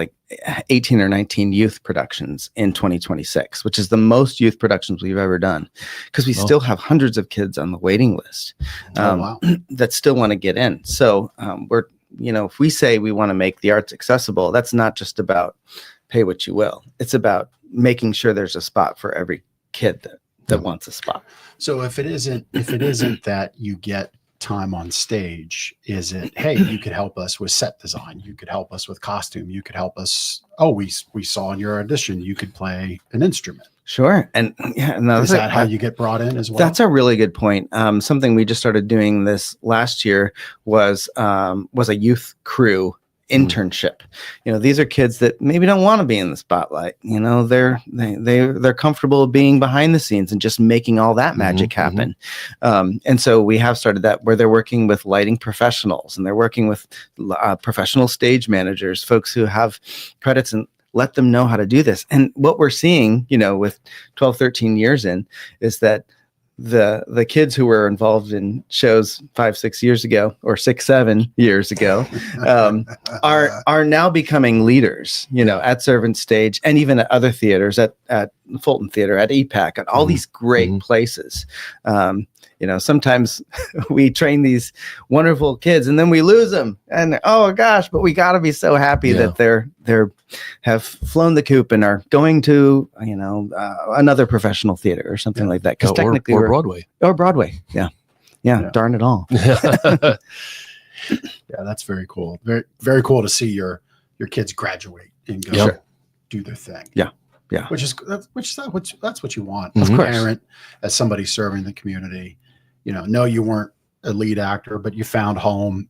18 or 19 youth productions in 2026, which is the most youth productions we've ever done, because we still have hundreds of kids on the waiting list that still want to get in. So we're, if we say we want to make the arts accessible, that's not just about pay what you will. It's about making sure there's a spot for every kid that wants a spot. So if it isn't that you get time on stage, is it, hey, you could help us with set design, you could help us with costume, you could help us, we saw in your audition you could play an instrument? Sure. And is that how you get brought in as well? That's a really good point. Something we just started doing this last year was a youth crew internship. These are kids that maybe don't want to be in the spotlight. They're comfortable being behind the scenes and just making all that magic happen. And so we have started that, where they're working with lighting professionals, and they're working with professional stage managers, folks who have credits, and let them know how to do this. And what we're seeing, with 12, 13 years in, is that the kids who were involved in shows 5, 6 years ago, or 6, 7 years ago, are now becoming leaders, at Servant Stage, and even at other theaters, at Fulton Theater, at EPAC, at all these great places. Sometimes we train these wonderful kids and then we lose them, and oh gosh, but we got to be so happy that they're have flown the coop and are going to another professional theater or something like that. Because technically, or Broadway. Or Broadway, yeah. Yeah. Darn it all. Yeah, that's very cool. Very, very cool to see your kids graduate and go do their thing. Yeah. Yeah. That's what you want. Of As a course. parent, as somebody serving the community, no, you weren't a lead actor, but you found home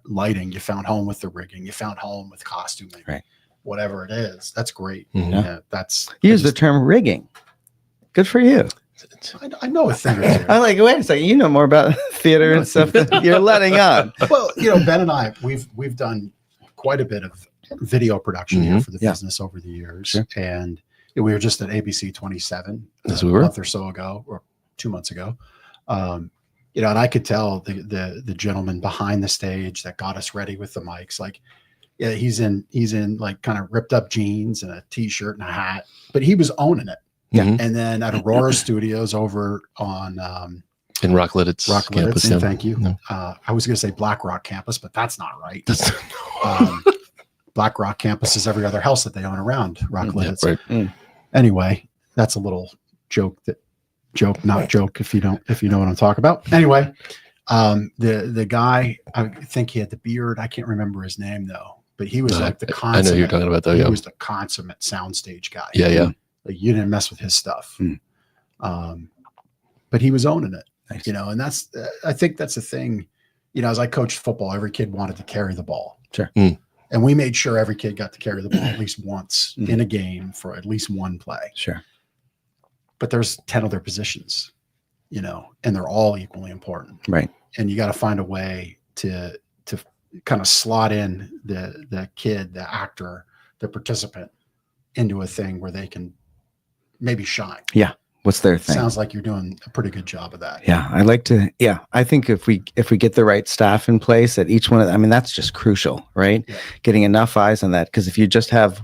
lighting, you found home with the rigging, you found home with costuming, right? Whatever it is. That's great. Mhm. Yeah, use the term rigging. Good for you. I know a thing or two. I'm like, wait a second, you know more about theater and stuff than you're letting on. Well, Ben and I, we've done quite a bit of video production here for the business over the years. Sure. And we were just at ABC 27 Yes, we were. a month or so ago, or 2 months ago. And I could tell the gentleman behind the stage that got us ready with the mics, like, yeah, he's in like kind of ripped up jeans and a t-shirt and a hat, but he was owning it. Yeah. And then at Aurora Studios over on In Rockledge campus. Yeah. Thank you. Yeah. I was going to say Black Rock campus, but that's not right. Black Rock campus is every other house that they own around Rockledge. Yeah, right. Anyway, that's a little joke, not joke if you know what I'm talking about. Anyway, the guy, I think he had the beard. I can't remember his name though, but he was like the consummate. I know who you're talking about though. He Yeah. was the consummate soundstage guy. Yeah. Yeah. Like you didn't mess with his stuff. But he was owning it, Nice. and that's, I think that's the thing, as I coached football, every kid wanted to carry the ball. Sure. And we made sure every kid got to carry the ball at least once in a game for at least one play. Sure. But there's 10 other positions, and they're all equally important. Right. And you got to find a way to kind of slot in the kid, the actor, the participant into a thing where they can maybe shine. Yeah. What's their thing? Sounds like you're doing a pretty good job of that. Yeah. I think if we get the right staff in place at each one of them, I mean, that's just crucial, right? Yeah. Getting enough eyes on that. Because if you just have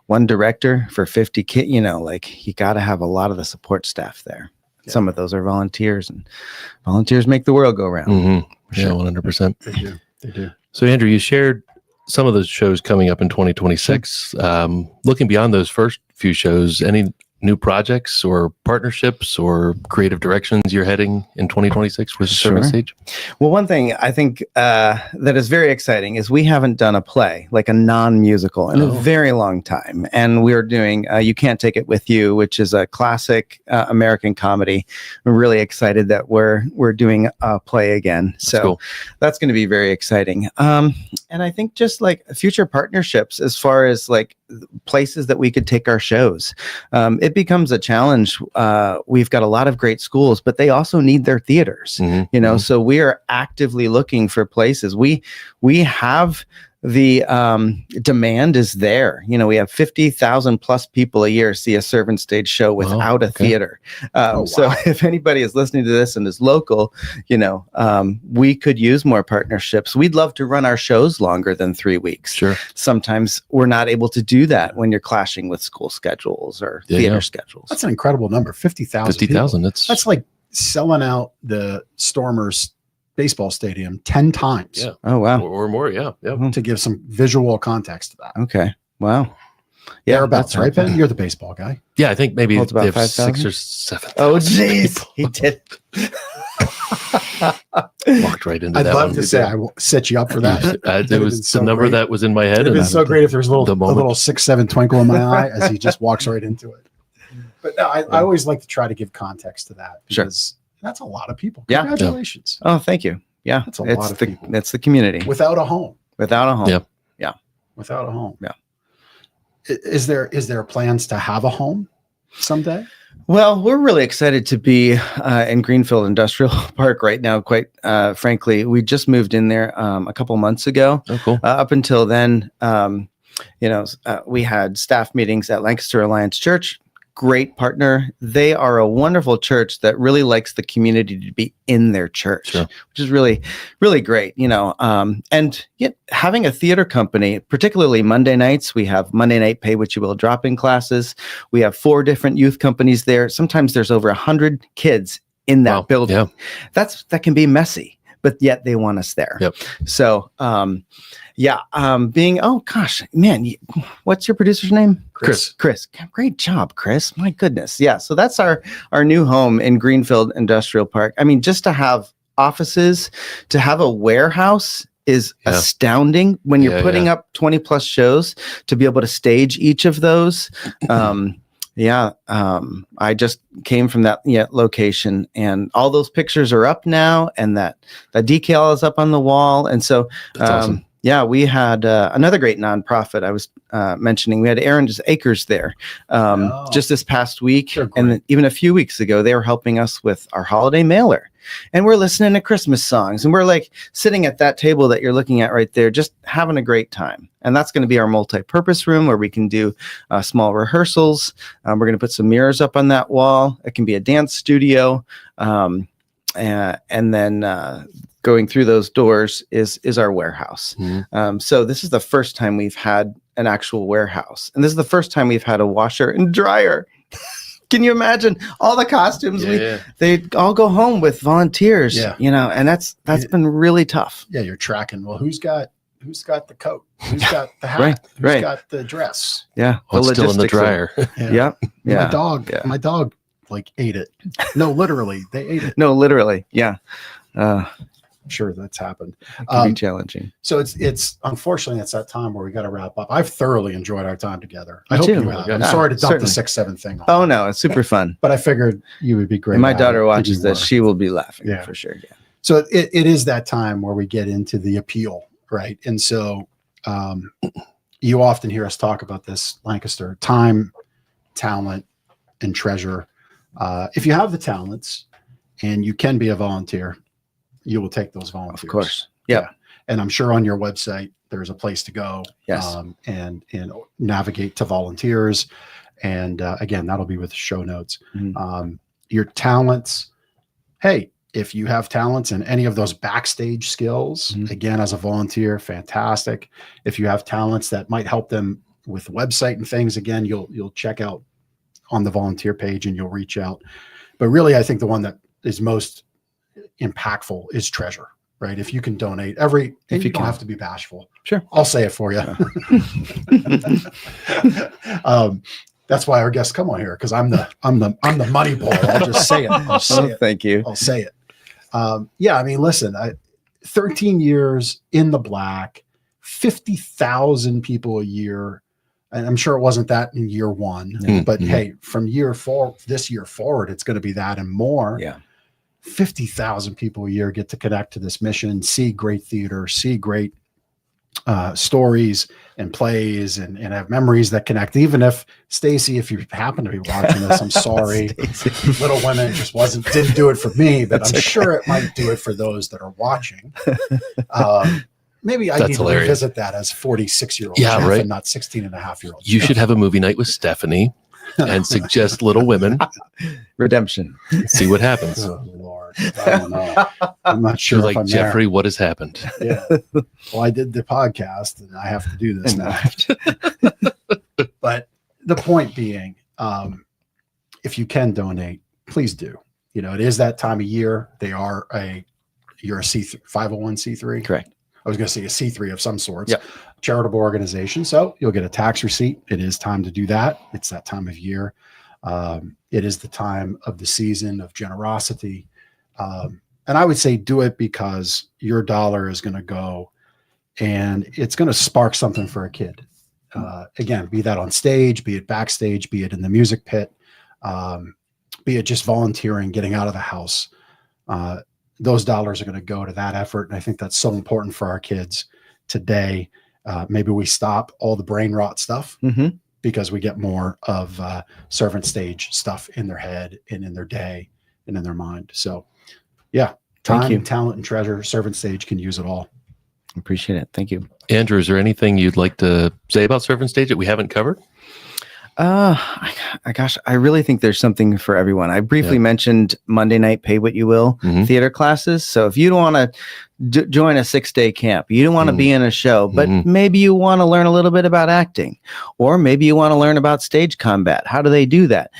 one director for 50 kids, like you got to have a lot of the support staff there. Yeah. Some of those are volunteers, and volunteers make the world go round. Mm-hmm. Yeah, 100%. They do. So Andrew, you shared some of those shows coming up in 2026. Looking beyond those first few shows, any new projects or partnerships or creative directions you're heading in 2026 with the service stage? Well, one thing I think that is very exciting is we haven't done a play, like a non-musical, in a very long time. And we're doing You Can't Take It With You, which is a classic American comedy. We're really excited that we're doing a play again. So that's going to be very exciting. And I think just like future partnerships as far as like places that we could take our shows. It becomes a challenge. We've got a lot of great schools, but they also need their theaters, so we are actively looking for places. We have the demand is there. You know, we have 50,000 plus people a year see a Servant Stage show without a theater. So if anybody is listening to this and is local, we could use more partnerships. We'd love to run our shows longer than 3 weeks. Sure. Sometimes we're not able to do that when you're clashing with school schedules or theater schedules. That's an incredible number. 50,000. 50,000. That's like selling out the Stormers baseball stadium 10 times. Yeah. Oh, wow. Or more. Yeah. Yeah. To give some visual context to that. Okay. Wow. Yeah. Thereabouts, right, Ben? You're the baseball guy. Yeah. I think maybe It's about they have 5,000? 6 or 7. Oh, jeez. He did. Walked right into I'd that love one. to say I will set you up for that. It was the number great. that was in my head. It'd been so great if there's a the moment. little 6-7 twinkle in my eye as he just walks right into it. But no, I always like to try to give context to that because that's a lot of people. Yeah. Congratulations. Oh, thank you. Yeah. That's a lot of people. That's the community. Without a home. Without a home. Yeah. Yeah. Without a home. Yeah. Is there plans to have a home someday? Well, we're really excited to be in Greenfield Industrial Park right now. Quite frankly, we just moved in there a couple months ago. Oh, cool. Up until then, we had staff meetings at Lancaster Alliance Church. Great partner. They are a wonderful church that really likes the community to be in their church, which is really, really great. And yet having a theater company, particularly Monday nights, we have Monday Night Pay What You Will drop-in classes. We have 4 different youth companies there. Sometimes there's over 100 kids in that building. Yeah. That can be messy, but yet they want us there. Yep. So, what's your producer's name? Chris. Great job, Chris. My goodness. Yeah. So that's our new home in Greenfield Industrial Park. I mean, just to have offices to have a warehouse is astounding when you're putting up 20 plus shows to be able to stage each of those. I just came from that location, and all those pictures are up now, and that decal is up on the wall. And so, That's awesome. we had another great nonprofit I was mentioning. We had Aaron's Acres there just this past week. And then even a few weeks ago, they were helping us with our holiday mailer. And we're listening to Christmas songs. And we're like sitting at that table that you're looking at right there, just having a great time. And that's going to be our multi-purpose room where we can do small rehearsals. We're going to put some mirrors up on that wall. It can be a dance studio. And then going through those doors is our warehouse. So this is the first time we've had an actual warehouse. And this is the first time we've had a washer and dryer. Can you imagine all the costumes? They all go home with volunteers, and that's been really tough. Yeah, you're tracking. Well, who's got the coat? Who's got the hat? Who's got the dress? Yeah, it's still in the dryer. My dog like ate it. No, literally, they ate it. No, literally, yeah. I'm sure that's happened. It can be challenging. So it's unfortunately it's that time where we got to wrap up. I've thoroughly enjoyed our time together. I Me hope too. you have. I'm sorry to dump the 6-7 thing on. Oh no, it's super fun. But I figured you would be great. And my daughter watches this; she will be laughing for sure. Yeah. So it is that time where we get into the appeal, right? And so you often hear us talk about this, Lancaster: time, talent, and treasure. If you have the talents and you can be a volunteer, you will take those volunteers. Of course. Yeah. And I'm sure on your website, there's a place to go and navigate to volunteers. And again, that'll be with the show notes. Your talents. Hey, if you have talents in any of those backstage skills, again, as a volunteer, fantastic. If you have talents that might help them with the website and things, again, you'll check out on the volunteer page and you'll reach out. But really, I think the one that is most impactful is treasure, right? If you can donate if you don't have to be bashful. Sure. I'll say it for you. That's why our guests come on here, because I'm the money boy. I'll just say it. I'll say it. Thank you. I'll say it. I mean, listen, 13 years in the black, 50,000 people a year. And I'm sure it wasn't that in year one, but hey, from this year forward, it's going to be that and more. Yeah. 50,000 people a year get to connect to this mission, see great theater, see great stories and plays and have memories that connect. Even if Stacy, if you happen to be watching this, I'm sorry. Little Women just didn't do it for me, but I'm sure it might do it for those that are watching. Maybe I need to revisit that as 46-year-old Jeff and not 16-and-a-half-year-old. You should have a movie night with Stephanie and suggest Little Women. Redemption. See what happens. Oh, Lord. I don't know. I'm not sure. Like, Jeffrey, what has happened? Yeah. Well, I did the podcast and I have to do this now. But the point being, if you can donate, please do. It is that time of year. You're a 501c3. Correct. I was going to say a C3 of some sorts. Yep. Charitable organization. So you'll get a tax receipt. It is time to do that. It's that time of year. It is the time of the season of generosity. And I would say do it because your dollar is going to go and it's going to spark something for a kid. Again, be that on stage, be it backstage, be it in the music pit, be it just volunteering, getting out of the house. Those dollars are going to go to that effort. And I think that's so important for our kids today. Maybe we stop all the brain rot stuff because we get more of servant stage stuff in their head and in their day and in their mind. So yeah, time, talent, and treasure, servant stage can use it all. Appreciate it. Thank you. Andrew, is there anything you'd like to say about servant stage that we haven't covered? Gosh, I really think there's something for everyone. I briefly mentioned Monday night Pay What You Will theater classes. So if you don't want to join a 6-day camp, you don't want to be in a show, but maybe you want to learn a little bit about acting, or maybe you want to learn about stage combat. How do they do that?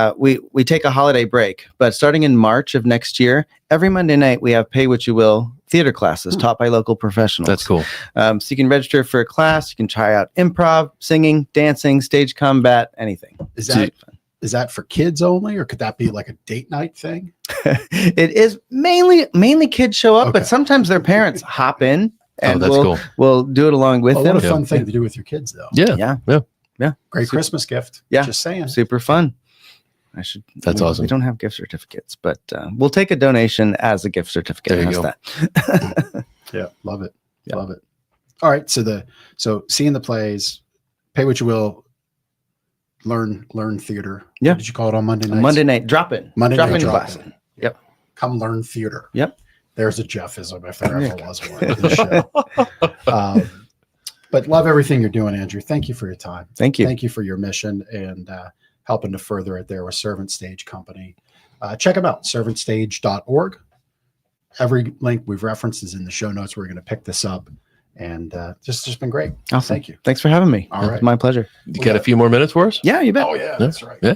We take a holiday break, but starting in March of next year, every Monday night we have Pay What You Will theater classes taught by local professionals. That's cool. So you can register for a class. You can try out improv, singing, dancing, stage combat, anything. Is that is that for kids only, or could that be like a date night thing? It is mainly kids show up, Okay. but sometimes their parents hop in and that's we'll, cool. we'll do it along with Well, them. what a fun thing to do with your kids, though. Yeah. Great Christmas gift. Yeah. Just saying. Super fun. That's awesome. We don't have gift certificates, but we'll take a donation as a gift certificate. There you How's go. that? Yeah, love it. Yeah. Love it. All right, so seeing the plays, pay what you will, learn theater. Yeah. What did you call it on Monday night? Monday night drop in. Monday drop night in drop class. in. Yep. Come learn theater. Yep. There's a Jeffism if there There you ever go. was one. In the show. But love everything you're doing, Andrew. Thank you for your time. Thank you. Thank you for your mission and helping to further it there with Servant Stage Company. Check them out, servantstage.org. Every link we've referenced is in the show notes. We're going to pick this up, and just been great. Awesome. Thank you. Thanks for having me. All right. My pleasure. You got a few more minutes for us? Yeah, you bet. Oh yeah, that's right. Yeah.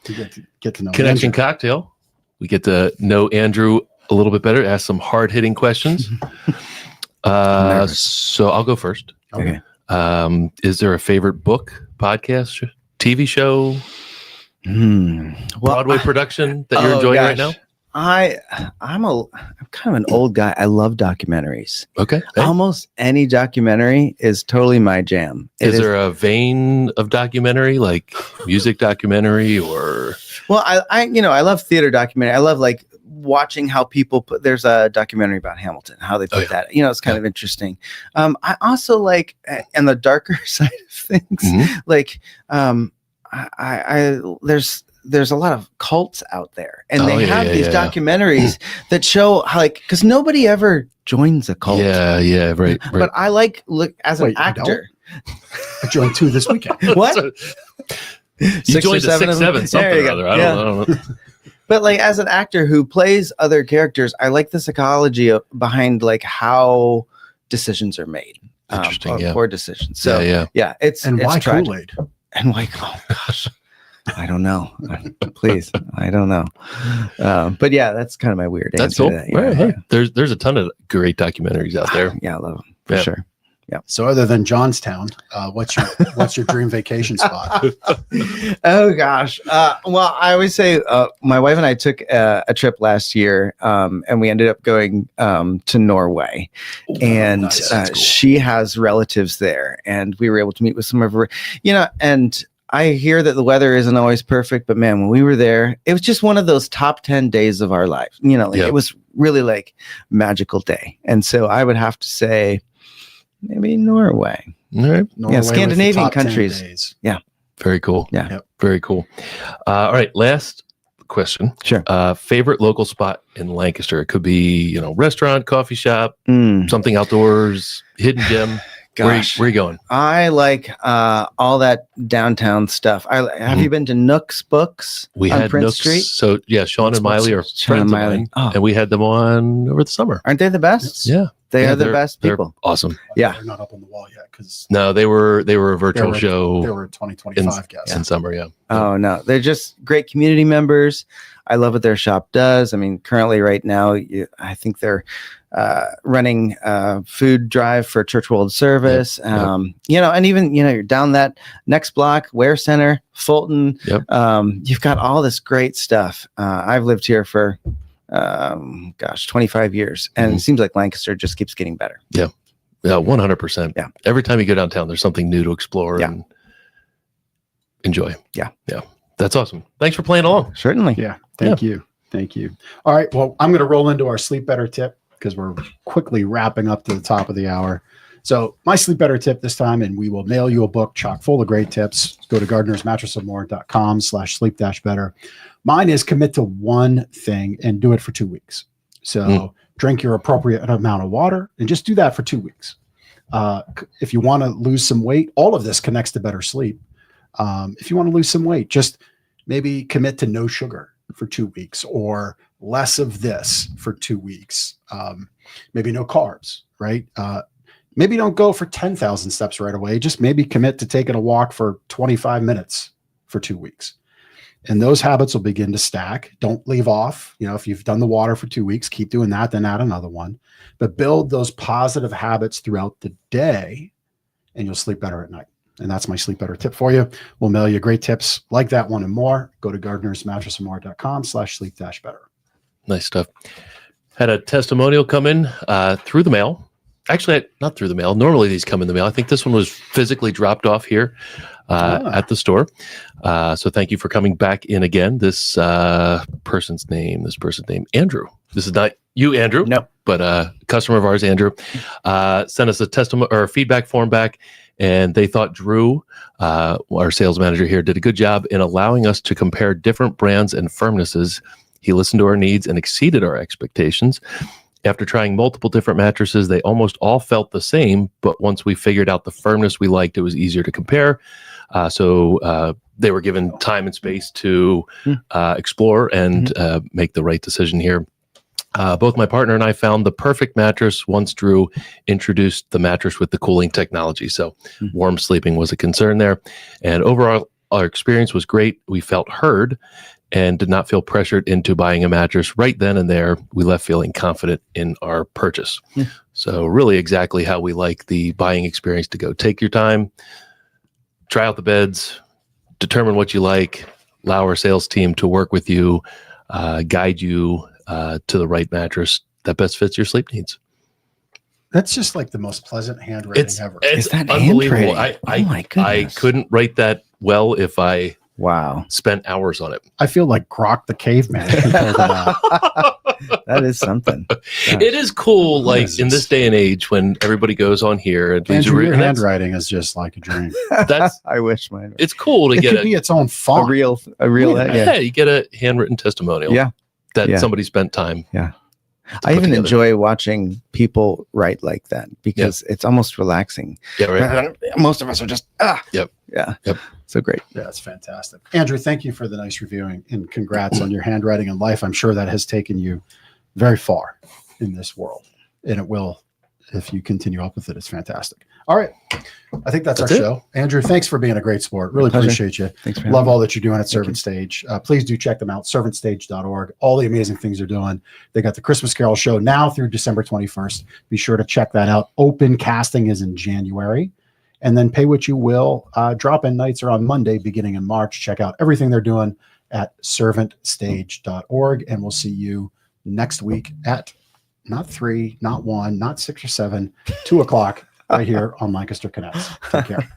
You get to know Connection Andrew. Cocktail. We get to know Andrew a little bit better, ask some hard hitting questions. nervous. So I'll go first. Okay. Is there a favorite book, podcast, TV show, Well, Broadway production that you're oh, enjoying right gosh. now? I'm kind of an old guy. I love documentaries. Okay. Hey, Almost any documentary is totally my jam. is there a vein of documentary, like music documentary or? Well, I love theater documentary. I love like watching how people there's a documentary about Hamilton, how they put that, it's kind of interesting. I also like, and the darker side of things, Mhm. like, there's a lot of cults out there, and they have these documentaries that show how, like, because nobody ever joins a cult. Yeah, right. But I look as an Wait, you actor. I joined 2 this weekend. What? You Six or joined the seven 6, of them? 7 something There you or go. other. I don't know. But like as an actor who plays other characters, I like the psychology behind like how decisions are made. Interesting, or yeah. poor decisions. So yeah. it's And why tragic. Kool-Aid? And like, oh gosh, I don't know. Please, I don't know. But yeah, that's kind of my weird That's answer cool. to that. Right, Yeah, hey, there's a ton of great documentaries out there. yeah, I love them for Yeah. sure. So other than Johnstown, what's your dream vacation spot? Oh gosh. Well, I always say my wife and I took a trip last year, and we ended up going to Norway, and nice. That's cool. she has relatives there, and we were able to meet with some of her, and I hear that the weather isn't always perfect, but man, when we were there, it was just one of those top 10 days of our life. It was really like magical day. And so I would have to say maybe Norway. All right. Norway with the Scandinavian top 10 countries. days. Very cool. Yeah. Yep. Very cool. All right. Last question. Sure. Favorite local spot in Lancaster? It could be, restaurant, coffee shop, Mm, something outdoors, hidden gem. gosh. Where are you going? I like all that downtown stuff. Have you been to Nook's Books We on had Prince Nooks. Street? So yeah, Sean and Miley are Sean friends and of Miley. mine, Oh. and we had them on over the summer. Aren't they the best? Yeah. They Yeah, are the they're- best they're people. Awesome. Yeah. They're not up on the wall yet because No, they were a virtual they show were 2025 guests. in summer. Yeah. Oh no, they're just great community members. I love what their shop does. I mean, currently right now, I think they're running a food drive for Church World Service. Yep. And even you're down that next block, Ware Center, Fulton. Yep. You've got all this great stuff. I've lived here for 25 years, and it seems like Lancaster just keeps getting better. Yeah, 100%. Yeah. Every time you go downtown, there's something new to explore and enjoy. Yeah. That's awesome. Thanks for playing along. Certainly. Yeah. Thank you. All right. Well, I'm going to roll into our sleep better tip because we're quickly wrapping up to the top of the hour. So my sleep better tip this time, and we will mail you a book chock full of great tips. Go to gardenersmattressandmore.com/sleep-better. Mine is commit to one thing and do it for 2 weeks. So drink your appropriate amount of water and just do that for 2 weeks. If you want to lose some weight, all of this connects to better sleep. If you want to lose some weight, just maybe commit to no sugar for 2 weeks or less of this for 2 weeks. Maybe no carbs, right? Maybe don't go for 10,000 steps right away. Just maybe commit to taking a walk for 25 minutes for 2 weeks. And those habits will begin to stack. Don't leave off. If you've done the water for 2 weeks, keep doing that, then add another one. But build those positive habits throughout the day and you'll sleep better at night. And that's my sleep better tip for you. We'll mail you great tips like that one and more. Go to gardenersmattressandmore.com/sleep-better. Nice stuff. Had a testimonial come in through the mail. Actually, not through the mail. Normally these come in the mail. I think this one was physically dropped off here at the store. So thank you for coming back in again. This person's name, Andrew. This is not you, Andrew. Nope. But a customer of ours, Andrew, sent us a testimony or a feedback form back, and they thought Drew, our sales manager here, did a good job in allowing us to compare different brands and firmnesses. He listened to our needs and exceeded our expectations. After trying multiple different mattresses, they almost all felt the same, but once we figured out the firmness we liked, it was easier to compare. So they were given time and space to explore and make the right decision here. Both my partner and I found the perfect mattress once Drew introduced the mattress with the cooling technology. So warm sleeping was a concern there. And overall, our experience was great. We felt heard and did not feel pressured into buying a mattress right then and there. We left feeling confident in our purchase. So really exactly how we like the buying experience to go. Take your time, try out the beds, determine what you like, allow our sales team to work with you, guide you to the right mattress that best fits your sleep needs. That's just like the most pleasant handwriting ever. It's Is that unbelievable. handwriting? Oh my goodness. I couldn't write that well if I Wow. spent hours on it. I feel like Grok the caveman compared to that. That is something. It is cool, like is in this? this day and age when everybody goes on here and Andrew, your and that's- handwriting is just like a dream. that's I wish mine. it's cool to It get could be its own A font. real. yeah, you get a handwritten testimonial. Yeah. That Yeah. somebody spent time. Yeah. to I put even together. enjoy watching people write like that because it's almost relaxing. Yeah, right. Most of us are just Yep. Yeah. Yep. So great. Yeah, it's fantastic. Andrew, thank you for the nice reviewing and congrats on your handwriting in life. I'm sure that has taken you very far in this world, and it will if you continue up with it. It's fantastic. All right. I think that's our it. show. Andrew, thanks for being a great sport. Really Pleasure. appreciate you. Thanks for Love having all that you're doing at Servant Stage. Please do check them out, servantstage.org. All the amazing things they're doing. They got the Christmas Carol show now through December 21st. Be sure to check that out. Open casting is in January. And then Pay What You Will. Drop-in nights are on Monday, beginning in March. Check out everything they're doing at servantstage.org. And we'll see you next week at not 3, not 1, not 6 or 7, 2 o'clock right here on Lancaster Connects. Take care.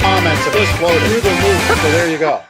Comments have exploded through the roof. So there you go.